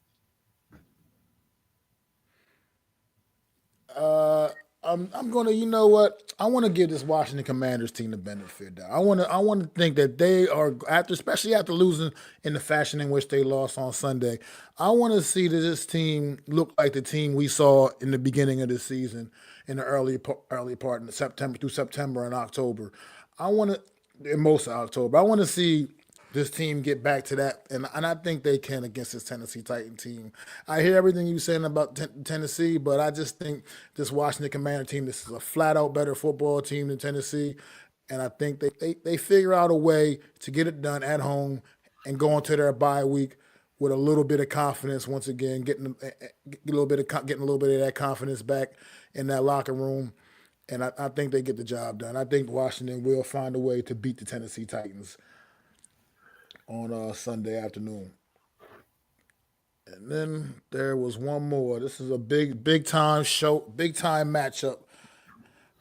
I'm gonna, you know what? I want to give this Washington Commanders team the benefit of the doubt. I want to think that they are especially after losing in the fashion in which they lost on Sunday. I want to see that this team look like the team we saw in the beginning of the season, in the early part in September and October. In most of October. I want to see this team get back to that, and I think they can against this Tennessee Titan team. I hear everything you're saying about Tennessee, but I just think this Washington Commander team, this is a flat-out better football team than Tennessee, and I think they figure out a way to get it done at home and go into their bye week with a little bit of confidence once again, getting a little bit of that confidence back in that locker room, and I think they get the job done. I think Washington will find a way to beat the Tennessee Titans on Sunday afternoon. And then there was one more. This is a big time matchup.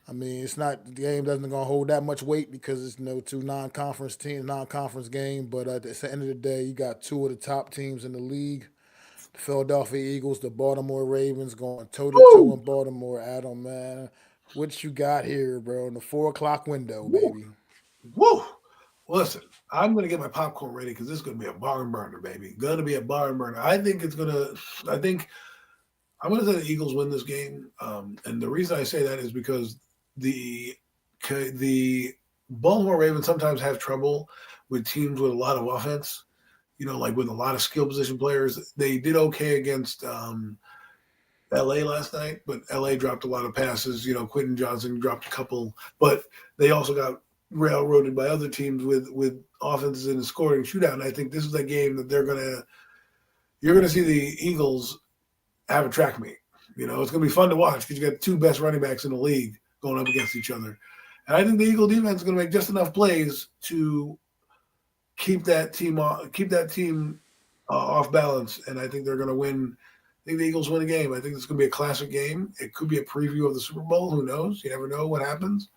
I mean, it's not the game doesn't gonna hold that much weight because it's two non-conference teams, non-conference game. But at the end of the day, you got two of the top teams in the league: the Philadelphia Eagles, the Baltimore Ravens, going toe to toe Woo! in Baltimore. Adam, man, what you got here, bro? In the 4 o'clock window, baby. Woo! Listen, I'm going to get my popcorn ready because this is going to be a barn burner, baby. Going to be a barn burner. I think I'm going to say the Eagles win this game. And the reason I say that is because the Baltimore Ravens sometimes have trouble with teams with a lot of offense, like with a lot of skill position players. They did okay against LA last night, but LA dropped a lot of passes. Quentin Johnson dropped a couple, but they also got railroaded by other teams with offenses in the scoring shootout. And I think this is a game that you're gonna see the Eagles have a track meet. It's gonna be fun to watch because you got two best running backs in the league going up against each other. And I think the Eagle defense is gonna make just enough plays to keep that team off balance. And I think they're gonna win. I think the Eagles win a game. I think it's going to be a classic game. It could be a preview of the Super Bowl. Who knows? You never know what happens.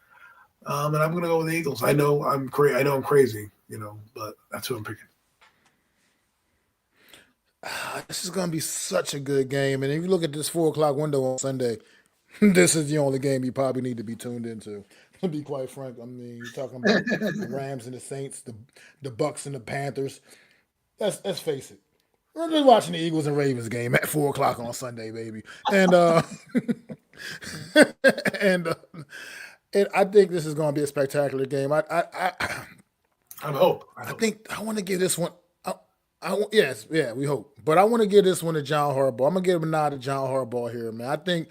And I'm going to go with the Eagles. I know I'm crazy, but that's who I'm picking. This is going to be such a good game. And if you look at this 4 o'clock window on Sunday, this is the only game you probably need to be tuned into. To be quite frank, I mean, you're talking about the Rams and the Saints, the Bucks and the Panthers. Let's face it. We're just watching the Eagles and Ravens game at 4 o'clock on Sunday, baby. And and I think this is going to be a spectacular game. I hope. think I want to give this one. We hope. But I want to give this one to John Harbaugh. I'm gonna give him a nod to John Harbaugh here, man. I think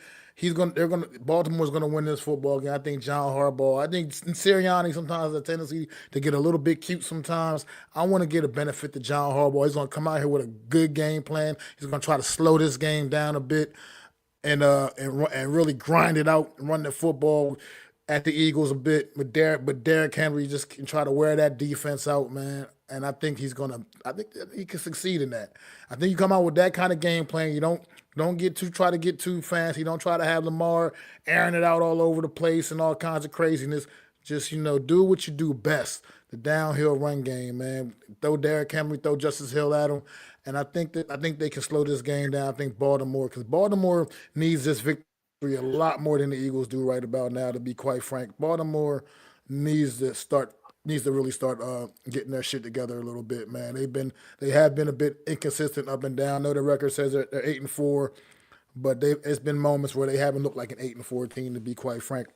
Baltimore's gonna win this football game. I think John Harbaugh. I think Sirianni sometimes has a tendency to get a little bit cute sometimes. I want to give a benefit to John Harbaugh. He's gonna come out here with a good game plan. He's gonna try to slow this game down a bit and really grind it out and run the football at the Eagles a bit. But Derrick Henry just can try to wear that defense out, man. And I think I think he can succeed in that. I think you come out with that kind of game plan. You don't try to get too fancy. Don't try to have Lamar airing it out all over the place and all kinds of craziness. Just, do what you do best. The downhill run game, man. Throw Derrick Henry, throw Justice Hill at him. And I think they can slow this game down. I think because Baltimore needs this victory a lot more than the Eagles do right about now, to be quite frank. Baltimore needs to really start getting their shit together a little bit, man. They have been a bit inconsistent up and down. I know the record says they're 8-4, but it's been moments where they haven't looked like an 8-4 team, to be quite frank,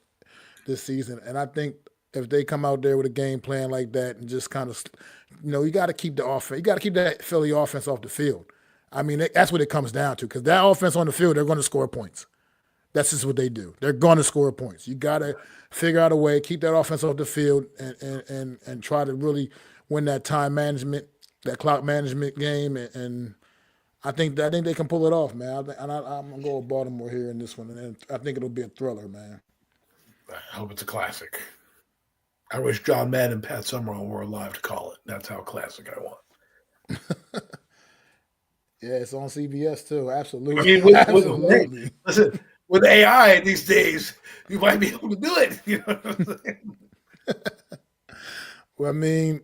this season. And I think if they come out there with a game plan like that and just kind of, you got to keep the offense. You got to keep that Philly offense off the field. I mean, that's what it comes down to, because that offense on the field, they're going to score points. That's just what they do. They're going to score points. You got to figure out a way, keep that offense off the field, and try to really win that time management, that clock management game. And I think they can pull it off, man. I'm gonna go with Baltimore here in this one, and I think it'll be a thriller, man. I hope it's a classic. I wish John Madden and Pat Summerall were alive to call it. That's how classic I want. Yeah, it's on CBS too. Absolutely. Absolutely. Listen. With AI these days, you might be able to do it. You know what I'm saying? Well, I mean,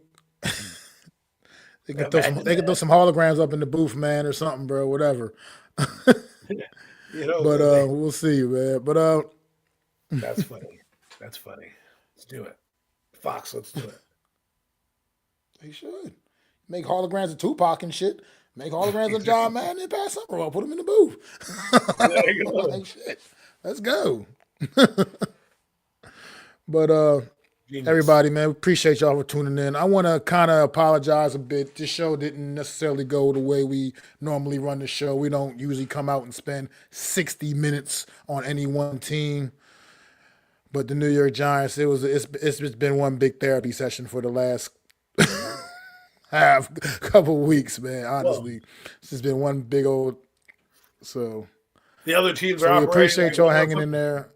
they can throw some holograms up in the booth, man, or something, bro. Whatever. But we'll see, man. But that's funny. That's funny. Let's do it. Fox, let's do it. They should make holograms of Tupac and shit. Make holograms of John Madden and Pat Summerall. Put them in the booth. There you go. Like, shit. Let's go. But everybody, man, appreciate y'all for tuning in. I want to kind of apologize a bit. This show didn't necessarily go the way we normally run the show. We don't usually come out and spend 60 minutes on any one team. But the New York Giants, it's been one big therapy session for the last couple weeks, man. Honestly, it's just been one big old. So the other teams are. We appreciate y'all hanging in there.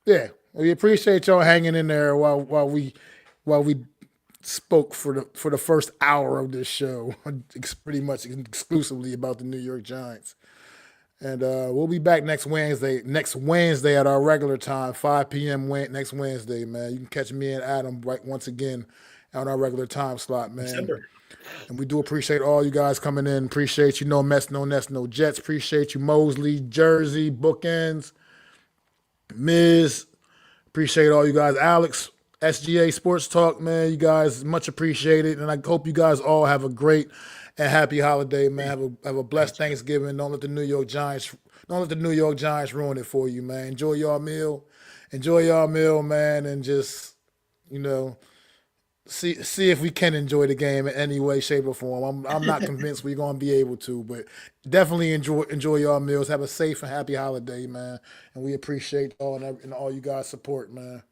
Yeah, we appreciate y'all hanging in there while we spoke for the first hour of this show. It's pretty much exclusively about the New York Giants. And we'll be back next Wednesday. Next Wednesday at our regular time, 5 p.m. Next Wednesday, man. You can catch me and Adam right once again on our regular time slot, man. December. And we do appreciate all you guys coming in. Appreciate you, No Mets, No Nets, No Jets. Appreciate you, Mosley, Jersey, Bookends, Miz. Appreciate all you guys. Alex, SGA Sports Talk, man. You guys, much appreciated. And I hope you guys all have a great and happy holiday, man. Have a blessed Thanksgiving. Don't let the New York Giants ruin it for you, man. Enjoy y'all meal. Man, and just, see if we can enjoy the game in any way, shape, or form. I'm not convinced we're gonna be able to, but definitely enjoy y'all meals. Have a safe and happy holiday, man. And we appreciate all you guys' support, man.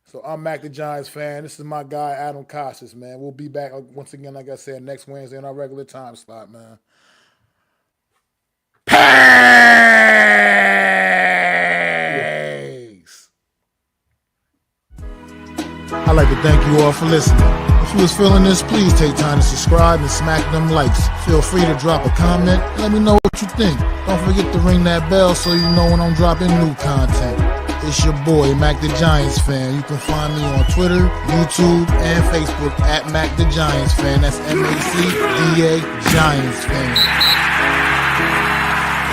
So I'm Mac the Giants fan. This is my guy Adam Costas, man. We'll be back once again, like I said, next Wednesday on our regular time slot, man. Peace. I'd like to thank you all for listening. If you was feeling this, please take time to subscribe and smack them likes. Feel free to drop a comment and let me know what you think. Don't forget to ring that bell so you know when I'm dropping new content. It's your boy, Mac the Giants fan. You can find me on Twitter, YouTube, and Facebook at Mac the Giants fan. That's MacDa Giants fan.